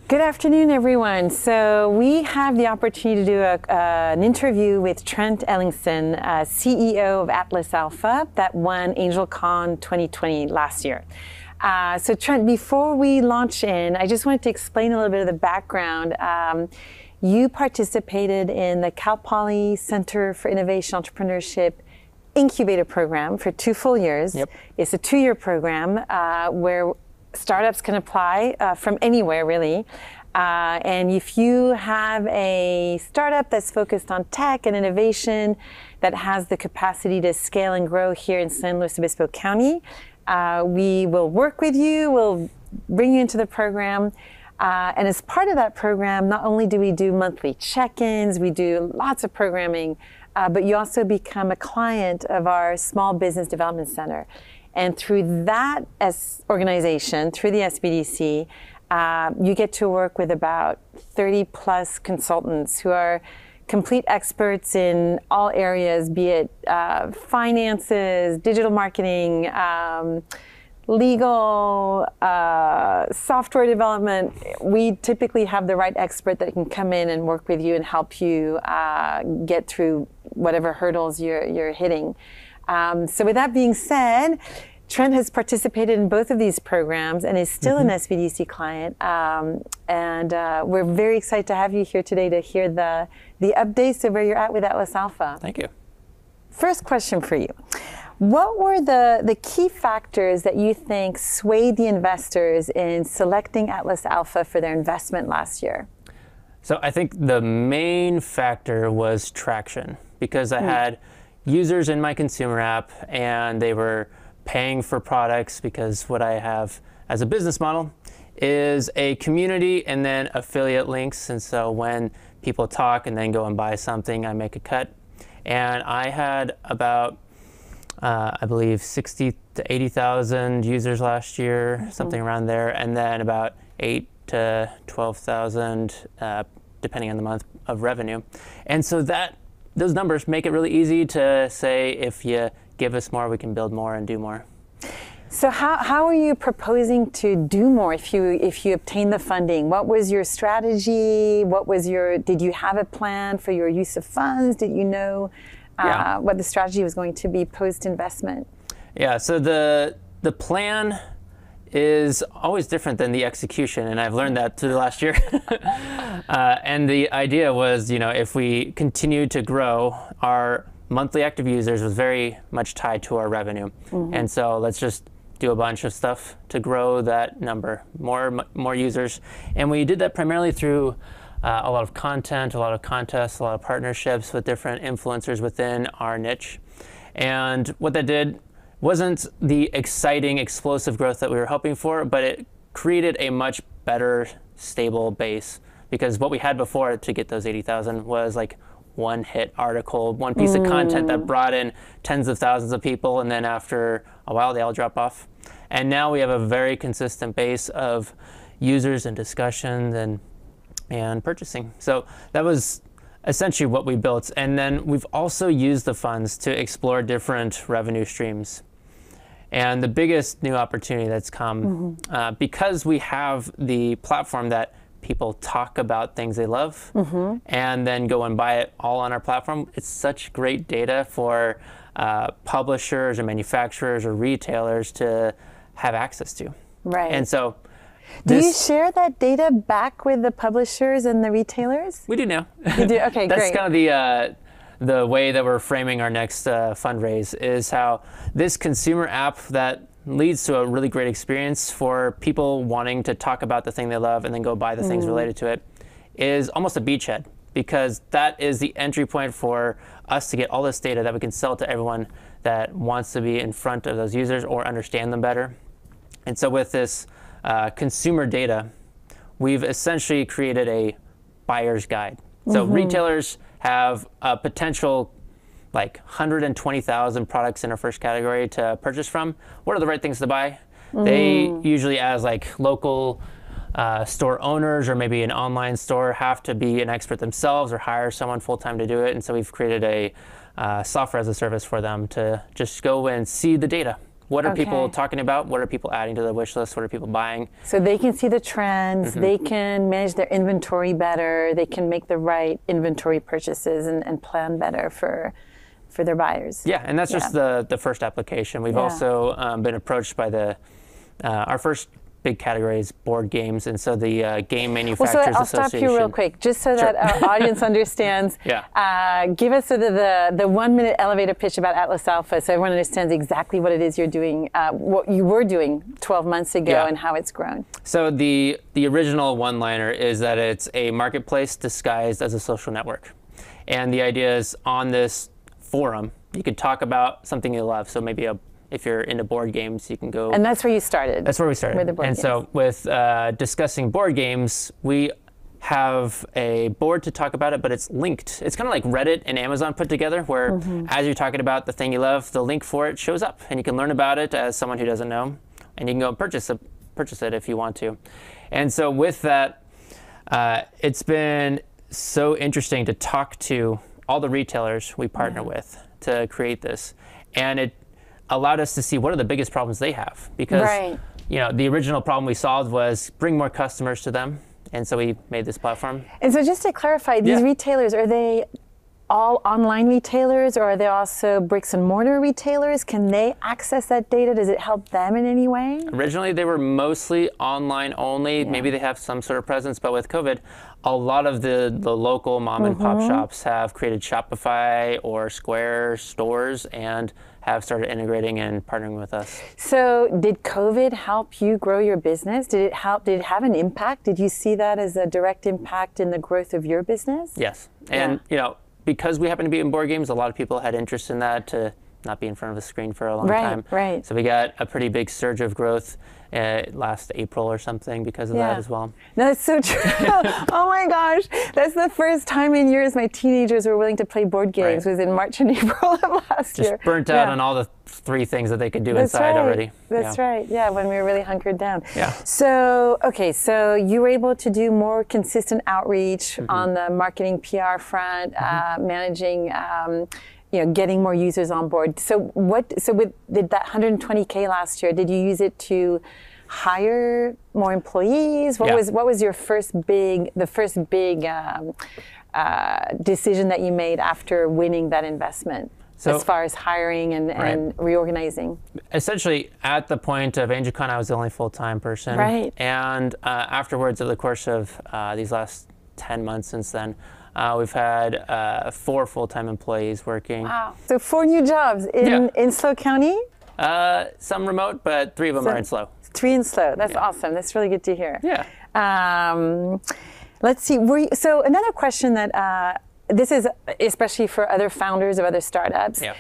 Good afternoon, everyone. So we have the opportunity to do an interview with Trent Ellingsen, CEO of Atlas Alpha, that won AngelCon 2020 last year. So Trent, before we launch in, I just wanted to explain a little bit of the background. You participated in the Cal Poly Center for Innovation Entrepreneurship Incubator Program for 2 full years. Yep. It's a 2-year program where startups can apply from anywhere, really. And if you have a startup that's focused on tech and innovation that has the capacity to scale and grow here in San Luis Obispo County, we will work with you, we'll bring you into the program. And as part of that program, not only do we do monthly check-ins, we do lots of programming, but you also become a client of our Small Business Development Center. And through that organization, through the SBDC, you get to work with about 30+ consultants who are complete experts in all areas, be it finances, digital marketing, legal, software development. We typically have the right expert that can come in and work with you and help you get through whatever hurdles you're hitting. So with that being said, Trent has participated in both of these programs and is still an SBDC client. And we're very excited to have you here today to hear the updates of where you're at with Atlas Alpha. Thank you. First question for you. What were the key factors that you think swayed the investors in selecting Atlas Alpha for their investment last year? So I think the main factor was traction, because I had users in my consumer app, and they were paying for products, because what I have as a business model is a community and then affiliate links. And so when people talk and then go and buy something, I make a cut. And I had about, I believe, 60 to 80,000 users last year, something around there, and then about 8 to 12,000, depending on the month, of revenue. And so those numbers make it really easy to say, if you give us more, we can build more and do more. So how are you proposing to do more if you obtain the funding? What was your strategy? Did you have a plan for your use of funds? Did you know what the strategy was going to be post-investment? Yeah, so the plan is always different than the execution, and I've learned that through the last year. And the idea was, if we continue to grow, our monthly active users was very much tied to our revenue. And so let's just do a bunch of stuff to grow that number, more users. And we did that primarily through a lot of content, a lot of contests, a lot of partnerships with different influencers within our niche. And what that did wasn't the exciting, explosive growth that we were hoping for, but it created a much better, stable base. Because what we had before to get those 80,000 was like one hit article, one piece of content that brought in tens of thousands of people, and then after a while they all drop off. And now we have a very consistent base of users and discussions and purchasing. So that was essentially what we built. And then we've also used the funds to explore different revenue streams. And the biggest new opportunity that's come, because we have the platform that people talk about things they love and then go and buy it all on our platform, it's such great data for publishers or manufacturers or retailers to have access to. Right. And so do you share that data back with the publishers and the retailers? We do now. You do? Okay, That's great. kind of the way that we're framing our next fundraise, is how this consumer app that leads to a really great experience for people wanting to talk about the thing they love and then go buy the things related to it is almost a beachhead, because that is the entry point for us to get all this data that we can sell to everyone that wants to be in front of those users or understand them better. And so with this consumer data, we've essentially created a buyer's guide. So retailers have a potential like 120,000 products in our first category to purchase from. What are the right things to buy? They usually, as like local store owners or maybe an online store, have to be an expert themselves or hire someone full-time to do it. And so we've created a software as a service for them to just go and see the data. What are people talking about? What are people adding to the wish list? What are people buying? So they can see the trends, they can manage their inventory better, they can make the right inventory purchases and plan better for their buyers. Yeah, and that's just the first application. We've also been approached by our first big category is board games, and so the Game Manufacturers Association. I'll stop you real quick, just so that our audience understands. Give us sort of the 1-minute elevator pitch about Atlas Alpha, so everyone understands exactly what it is you're doing, what you were doing 12 months ago, and how it's grown. So the original one-liner is that it's a marketplace disguised as a social network, and the idea is on this forum you could talk about something you love. So maybe if you're into board games, you can go. And that's where you started. That's where we started. With the board games. So with discussing board games, we have a board to talk about it, but it's linked. It's kind of like Reddit and Amazon put together, where as you're talking about the thing you love, the link for it shows up, and you can learn about it as someone who doesn't know, and you can go and purchase it if you want to. And so with that, it's been so interesting to talk to all the retailers we partner with to create this, and it allowed us to see what are the biggest problems they have, because the original problem we solved was bring more customers to them, and so we made this platform. And so just to clarify, these retailers, are they all online retailers, or are they also bricks and mortar retailers? Can they access that data? Does it help them in any way? Originally they were mostly online only. Maybe they have some sort of presence, but with COVID, a lot of the local mom and pop shops have created Shopify or Square stores and have started integrating and partnering with us. So did COVID help you grow your business? Did it have an impact? Did you see that as a direct impact in the growth of your business? Yes. And because we happen to be in board games, a lot of people had interest in that to not be in front of a screen for a long time. Right. So we got a pretty big surge of growth last April or something because of that as well. No, that's so true. Oh my gosh. That's the first time in years my teenagers were willing to play board games was in March and April of last year. Just burnt out on all the 3 things that they could do inside already. That's right. Yeah, when we were really hunkered down. Yeah. So, okay, so you were able to do more consistent outreach on the marketing PR front, managing getting more users on board. So did that 120K last year, did you use it to hire more employees? What was your first big decision that you made after winning that investment? So, as far as hiring and reorganizing? Essentially, at the point of AngelCon, I was the only full-time person. Right. And afterwards, over the course of these last 10 months since then, we've had 4 full-time employees working. Wow. So 4 new jobs in SLO County? Some remote, but 3 of them are in SLO. 3 in SLO. That's awesome. That's really good to hear. Yeah. Let's see. So another question that this is especially for other founders of other startups. Yeah.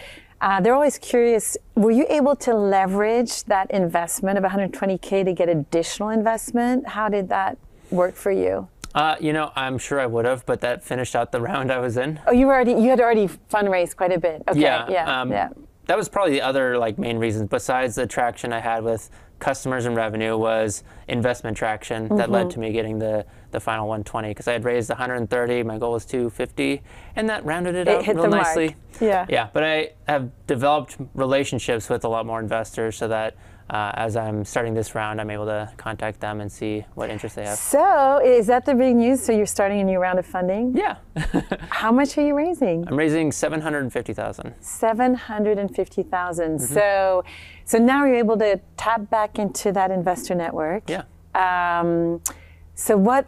They're always curious, were you able to leverage that investment of 120K to get additional investment? How did that work for you? I'm sure I would have, but that finished out the round I was in. Oh, you had already fundraised quite a bit. Okay. Yeah. That was probably the other main reason, besides the traction I had with customers and revenue, was investment traction that led to me getting the final 120, because I had raised 130, my goal was 250, and that rounded it out real nicely. Yeah, but I have developed relationships with a lot more investors so that as I'm starting this round, I'm able to contact them and see what interest they have. So, is that the big news? So you're starting a new round of funding? Yeah. How much are you raising? I'm raising $750,000. $750,000. So now you're able to tap back into that investor network. Yeah. So what's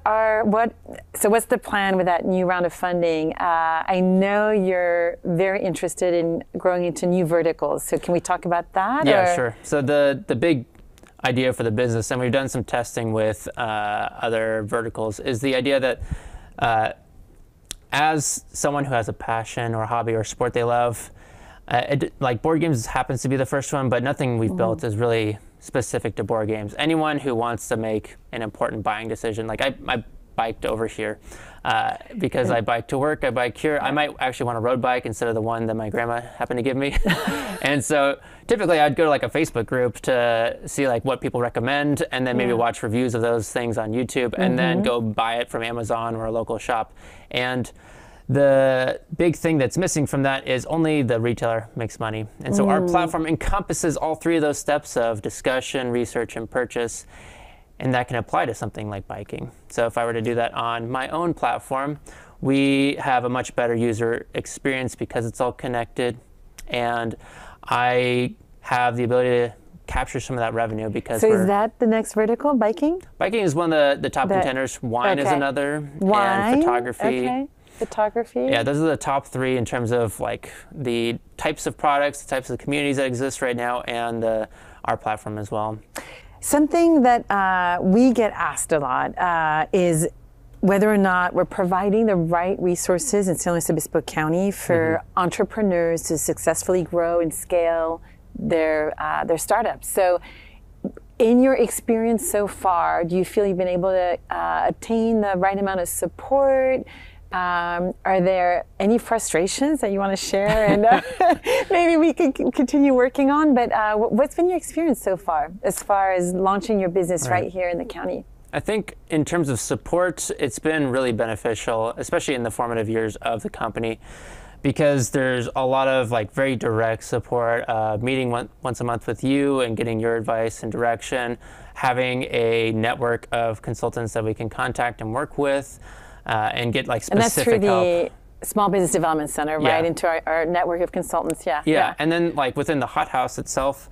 the plan with that new round of funding? I know you're very interested in growing into new verticals. So can we talk about that? Yeah, sure. So the big idea for the business, and we've done some testing with other verticals, is the idea that as someone who has a passion or hobby or sport they love, like board games happens to be the first one, but nothing we've built is really specific to board games. Anyone who wants to make an important buying decision, like I biked over here because I bike to work, I bike here. I might actually want a road bike instead of the one that my grandma happened to give me. And so typically I'd go to a Facebook group to see what people recommend, and then maybe watch reviews of those things on YouTube, and then go buy it from Amazon or a local shop. And the big thing that's missing from that is only the retailer makes money. And so our platform encompasses all 3 of those steps of discussion, research, and purchase. And that can apply to something like biking. So if I were to do that on my own platform, we have a much better user experience because it's all connected. And I have the ability to capture some of that revenue because So is that the next vertical, biking? Biking is one of the top contenders. Wine is another. Wine? And photography. Okay. Photography? Yeah, those are the top 3 in terms of the types of products, the types of communities that exist right now, and our platform as well. Something that we get asked a lot is whether or not we're providing the right resources in San Luis Obispo County for entrepreneurs to successfully grow and scale their startups. So in your experience so far, do you feel you've been able to obtain the right amount of support? Are there any frustrations that you want to share, and maybe we can continue working on? But what's been your experience so far as launching your business right here in the county? I think in terms of support, it's been really beneficial, especially in the formative years of the company, because there's a lot of very direct support, meeting once a month with you and getting your advice and direction, having a network of consultants that we can contact and work with. And get specific help. And that's through the Small Business Development Center, right? Into our network of consultants, Yeah, and then within the hot house itself,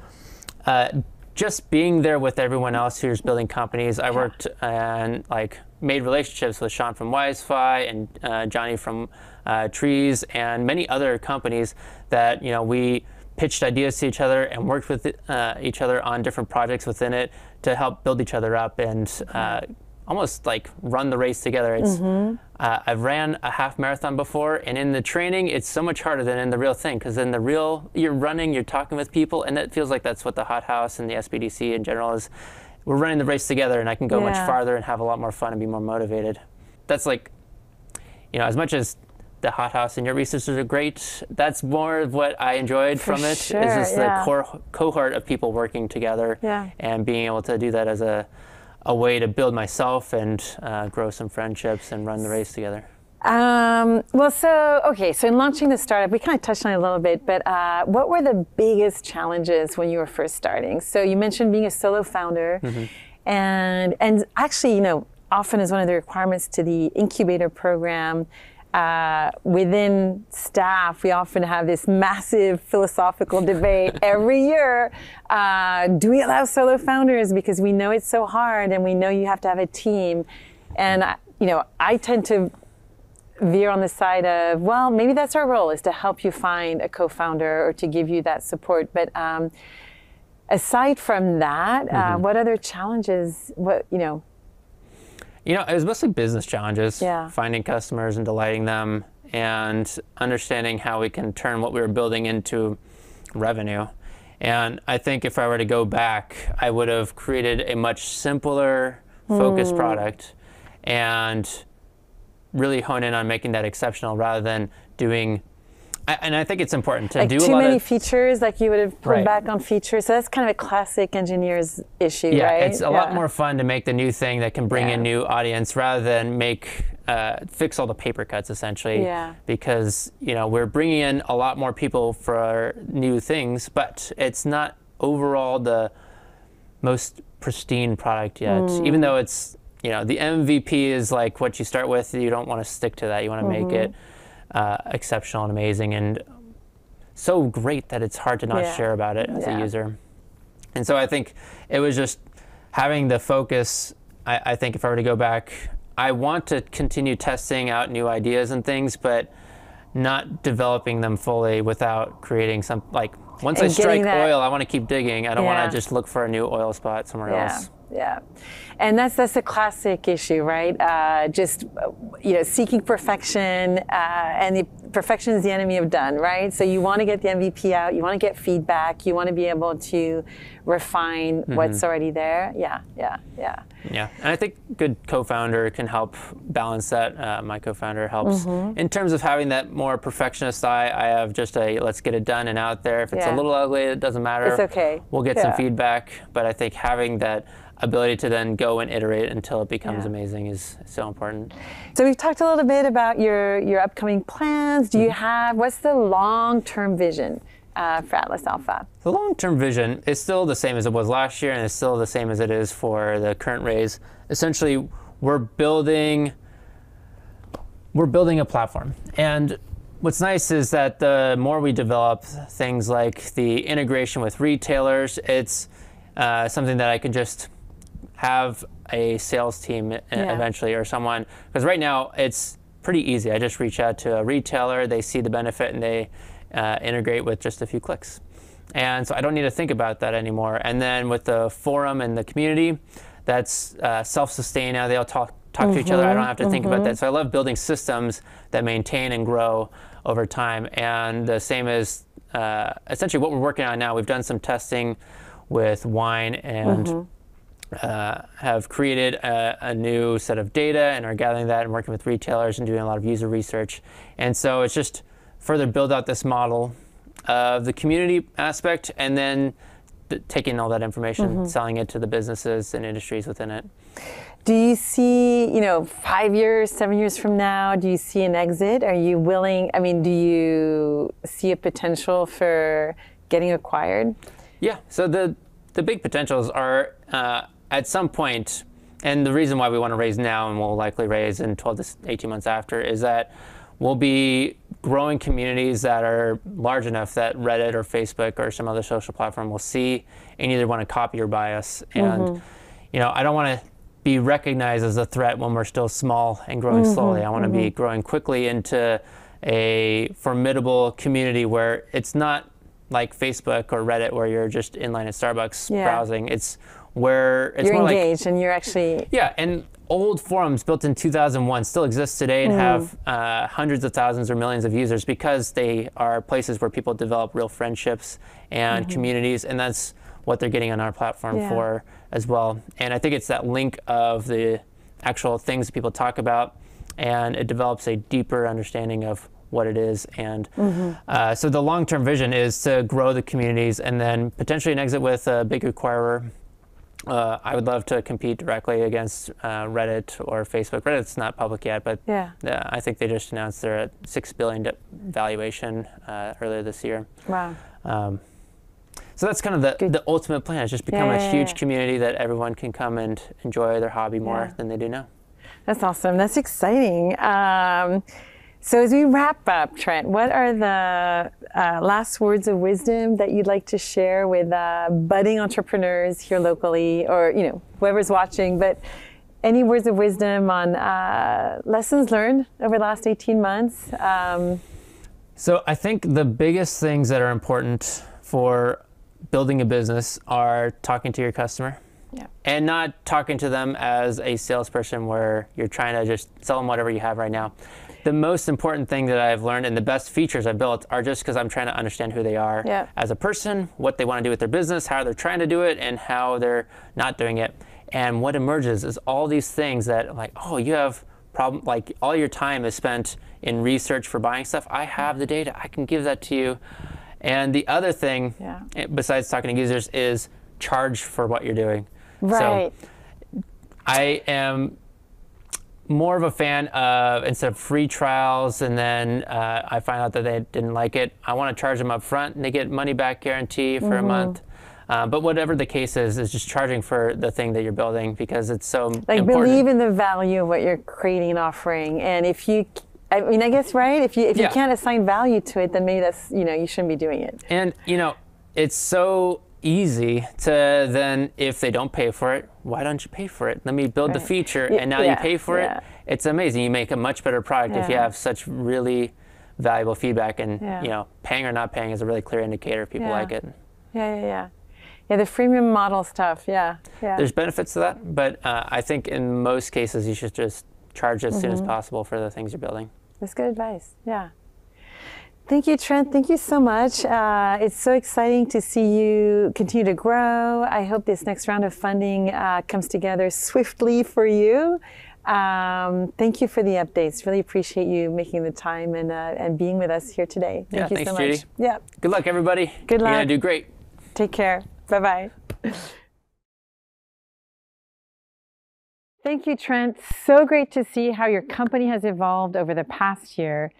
just being there with everyone else who's building companies. I worked and made relationships with Sean from Wizefi and Johnny from Trees and many other companies that we pitched ideas to each other and worked with each other on different projects within it to help build each other up and almost like run the race together. It's I've ran a half marathon before, and in the training, it's so much harder than in the real thing, because in the real, you're running, you're talking with people, and it feels like that's what the Hot House and the SBDC in general is. We're running the race together, and I can go much farther and have a lot more fun and be more motivated. That's like, you know, as much as the Hot House and your researchers are great, that's more of what I enjoyed from it, is just the core cohort of people working together and being able to do that as a way to build myself and grow some friendships and run the race together. Well, so in launching the startup, we kind of touched on it a little bit, but what were the biggest challenges when you were first starting? So you mentioned being a solo founder, and actually, you know, often is one of the requirements to the incubator program. Within staff, we often have this massive philosophical debate every year. Do we allow solo founders? Because we know it's so hard, and we know you have to have a team. And you know, I tend to veer on the side of, well, maybe that's our role, is to help you find a co-founder or to give you that support. But aside from that, what other challenges? You know, it was mostly business challenges, finding customers and delighting them, and understanding how we can turn what we were building into revenue. And I think if I were to go back, I would have created a much simpler, focused product and really hone in on making that exceptional rather than doing. And I think it's important to like do a lot too many of features, like you would have pulled back on features. So that's kind of a classic engineer's issue, right? It's a lot more fun to make the new thing that can bring in new audience rather than fix all the paper cuts, essentially. Because, you know, we're bringing in a lot more people for new things, but it's not overall the most pristine product yet. Even though it's, you know, the MVP is like what you start with, you don't want to stick to that. You want to make it exceptional and amazing and so great that it's hard to not share about it as a user. And so I think it was just having the focus. I think if I were to go back, I want to continue testing out new ideas and things, but not developing them fully without creating some, like, once I strike oil, I want to keep digging. I don't want to just look for a new oil spot somewhere else. And that's a classic issue, right? Just, you know, seeking perfection, and perfection is the enemy of done, right? So you want to get the MVP out, you want to get feedback, you want to be able to refine what's already there. Yeah. And I think good co-founder can help balance that. My co-founder helps in terms of having that more perfectionist eye. I have just a let's get it done and out there. If it's a little ugly, it doesn't matter. It's okay. We'll get some feedback. But I think having that ability to then go and iterate until it becomes amazing is so important. So we've talked a little bit about your upcoming plans. Do you have, what's the long-term vision for Atlas Alpha? The long-term vision is still the same as it was last year, and it's still the same as it is for the current raise. Essentially, we're building a platform. And what's nice is that the more we develop things like the integration with retailers, it's something that I can just have a sales team eventually, or someone, because right now it's pretty easy. I just reach out to a retailer, they see the benefit, and they integrate with just a few clicks. And so I don't need to think about that anymore. And then with the forum and the community, that's self-sustained now. They all talk to each other. I don't have to think about that. So I love building systems that maintain and grow over time. And the same as essentially what we're working on now. We've done some testing with wine and have created a new set of data and are gathering that and working with retailers and doing a lot of user research. And so it's just further build out this model of the community aspect, and then taking all that information, selling it to the businesses and industries within it. Do you see, 5 years, 7 years from now, do you see an exit? Are you willing, do you see a potential for getting acquired? Yeah, so the big potentials are at some point, and the reason why we want to raise now and we'll likely raise in 12 to 18 months after is that we'll be growing communities that are large enough that Reddit or Facebook or some other social platform will see and either want to copy or buy us. And I don't want to be recognized as a threat when we're still small and growing slowly. I want to be growing quickly into a formidable community where it's not like Facebook or Reddit where you're just in line at Starbucks browsing. It's where it's you're more engaged and you're actually... Yeah, and old forums built in 2001 still exist today and have hundreds of thousands or millions of users because they are places where people develop real friendships and communities, and that's what they're getting on our platform for as well. And I think it's that link of the actual things that people talk about, and it develops a deeper understanding of what it is. And so the long-term vision is to grow the communities and then potentially an exit with a big acquirer. I would love to compete directly against Reddit or Facebook. Reddit's not public yet, but I think they just announced they're at $6 billion valuation earlier this year. Wow. So that's kind of the ultimate plan, is just become a huge community that everyone can come and enjoy their hobby more than they do now. That's awesome. That's exciting. So as we wrap up, Trent, what are the last words of wisdom that you'd like to share with budding entrepreneurs here locally, or whoever's watching? But any words of wisdom on lessons learned over the last 18 months? So I think the biggest things that are important for building a business are talking to your customer. And not talking to them as a salesperson where you're trying to just sell them whatever you have right now. The most important thing that I've learned and the best features I've built are just because I'm trying to understand who they are as a person, what they want to do with their business, how they're trying to do it, and how they're not doing it. And what emerges is all these things that, like, oh, you have problem, like all your time is spent in research for buying stuff. I have the data, I can give that to you. And the other thing, besides talking to users, is charge for what you're doing. Right. So I am more of a fan of, instead of free trials and then I find out that they didn't like it, I want to charge them up front and they get money back guarantee for a month. But whatever the case is just charging for the thing that you're building, because it's so important. Believe in the value of what you're creating and offering. And if you, I mean, I guess, right? If you can't assign value to it, then maybe that's, you shouldn't be doing it. And, it's so easy to then, if they don't pay for it, why don't you pay for it? Let me build the feature, and now you pay for it. It's amazing. You make a much better product if you have such really valuable feedback, and paying or not paying is a really clear indicator if people like it. Yeah, the freemium model stuff, There's benefits to that, but I think in most cases you should just charge as soon as possible for the things you're building. That's good advice, Thank you, Trent. Thank you so much. It's so exciting to see you continue to grow. I hope this next round of funding comes together swiftly for you. Thank you for the updates. Really appreciate you making the time and being with us here today. Thank you thanks, so Judy. much. Yeah. Good luck, everybody. Good luck. You're going to do great. Take care. Bye-bye. Thank you, Trent. So great to see how your company has evolved over the past year.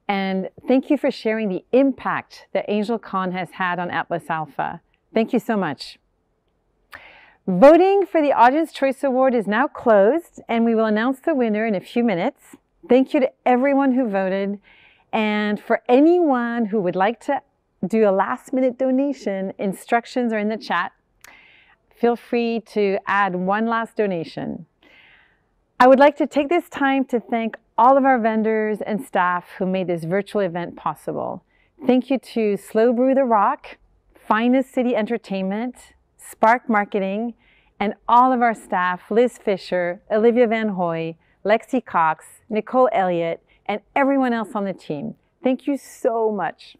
And thank you for sharing the impact that AngelCon has had on Atlas Alpha. Thank you so much. Voting for the Audience Choice Award is now closed, and we will announce the winner in a few minutes. Thank you to everyone who voted. And for anyone who would like to do a last-minute donation, instructions are in the chat. Feel free to add one last donation. I would like to take this time to thank all of our vendors and staff who made this virtual event possible. Thank you to Slow Brew The Rock, Finest City Entertainment, Spark Marketing, and all of our staff, Liz Fisher, Olivia Van Hoy, Lexi Cox, Nicole Elliott, and everyone else on the team. Thank you so much.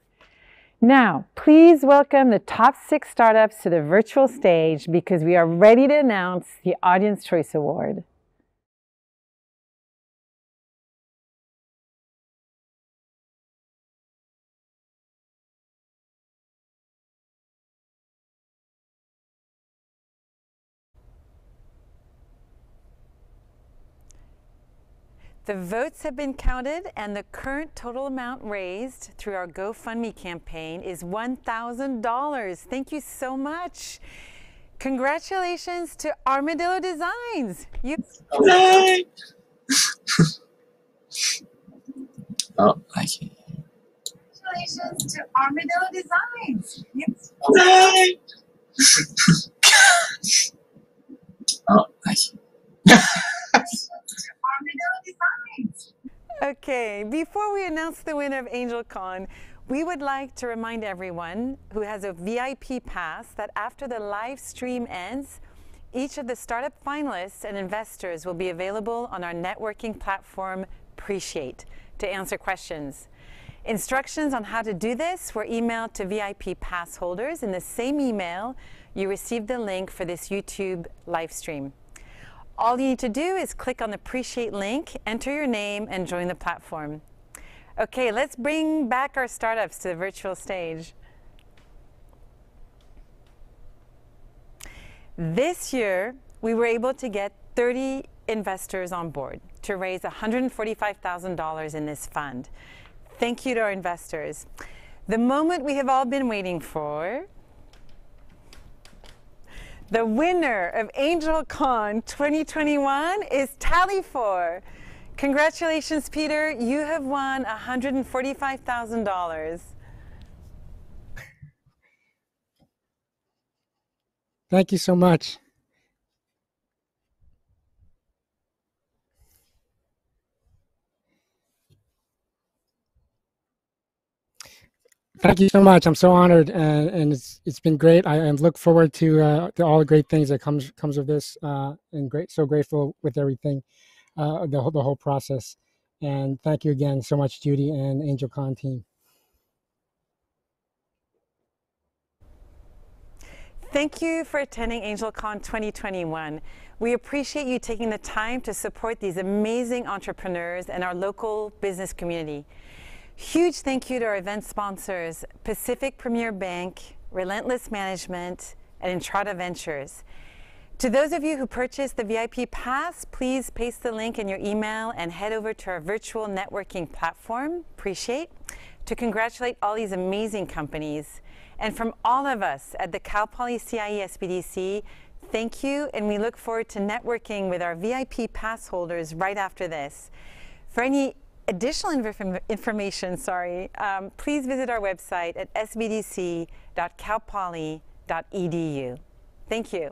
Now, please welcome the top 6 startups to the virtual stage, because we are ready to announce the Audience Choice Award. The votes have been counted, and the current total amount raised through our GoFundMe campaign is $1,000. Thank you so much. Congratulations to Armadillo Designs. Oh, I can't. Congratulations to Armadillo Designs. Oh, I can't. Okay, before we announce the winner of AngelCon, we would like to remind everyone who has a VIP pass that after the live stream ends, each of the startup finalists and investors will be available on our networking platform, Appreciate, to answer questions. Instructions on how to do this were emailed to VIP pass holders in the same email you received the link for this YouTube live stream. All you need to do is click on the Appreciate link, enter your name, and join the platform. Okay, let's bring back our startups to the virtual stage. This year, we were able to get 30 investors on board to raise $145,000 in this fund. Thank you to our investors. The moment we have all been waiting for. The winner of AngelCon 2021 is Tallyfor. Congratulations, Peter. You have won $145,000. Thank you so much. Thank you so much. I'm so honored, and it's been great. I look forward to all the great things that comes of this, and so grateful with everything, the whole process. And thank you again so much, Judy and AngelCon team. Thank you for attending AngelCon 2021. We appreciate you taking the time to support these amazing entrepreneurs and our local business community. Huge thank you to our event sponsors, Pacific Premier Bank, Relentless Management, and Entrada Ventures. To those of you who purchased the VIP Pass, please paste the link in your email and head over to our virtual networking platform, Appreciate, to congratulate all these amazing companies. And from all of us at the Cal Poly CIE SBDC, thank you, and we look forward to networking with our VIP Pass holders right after this. For any additional information, please visit our website at sbdc.calpoly.edu. Thank you.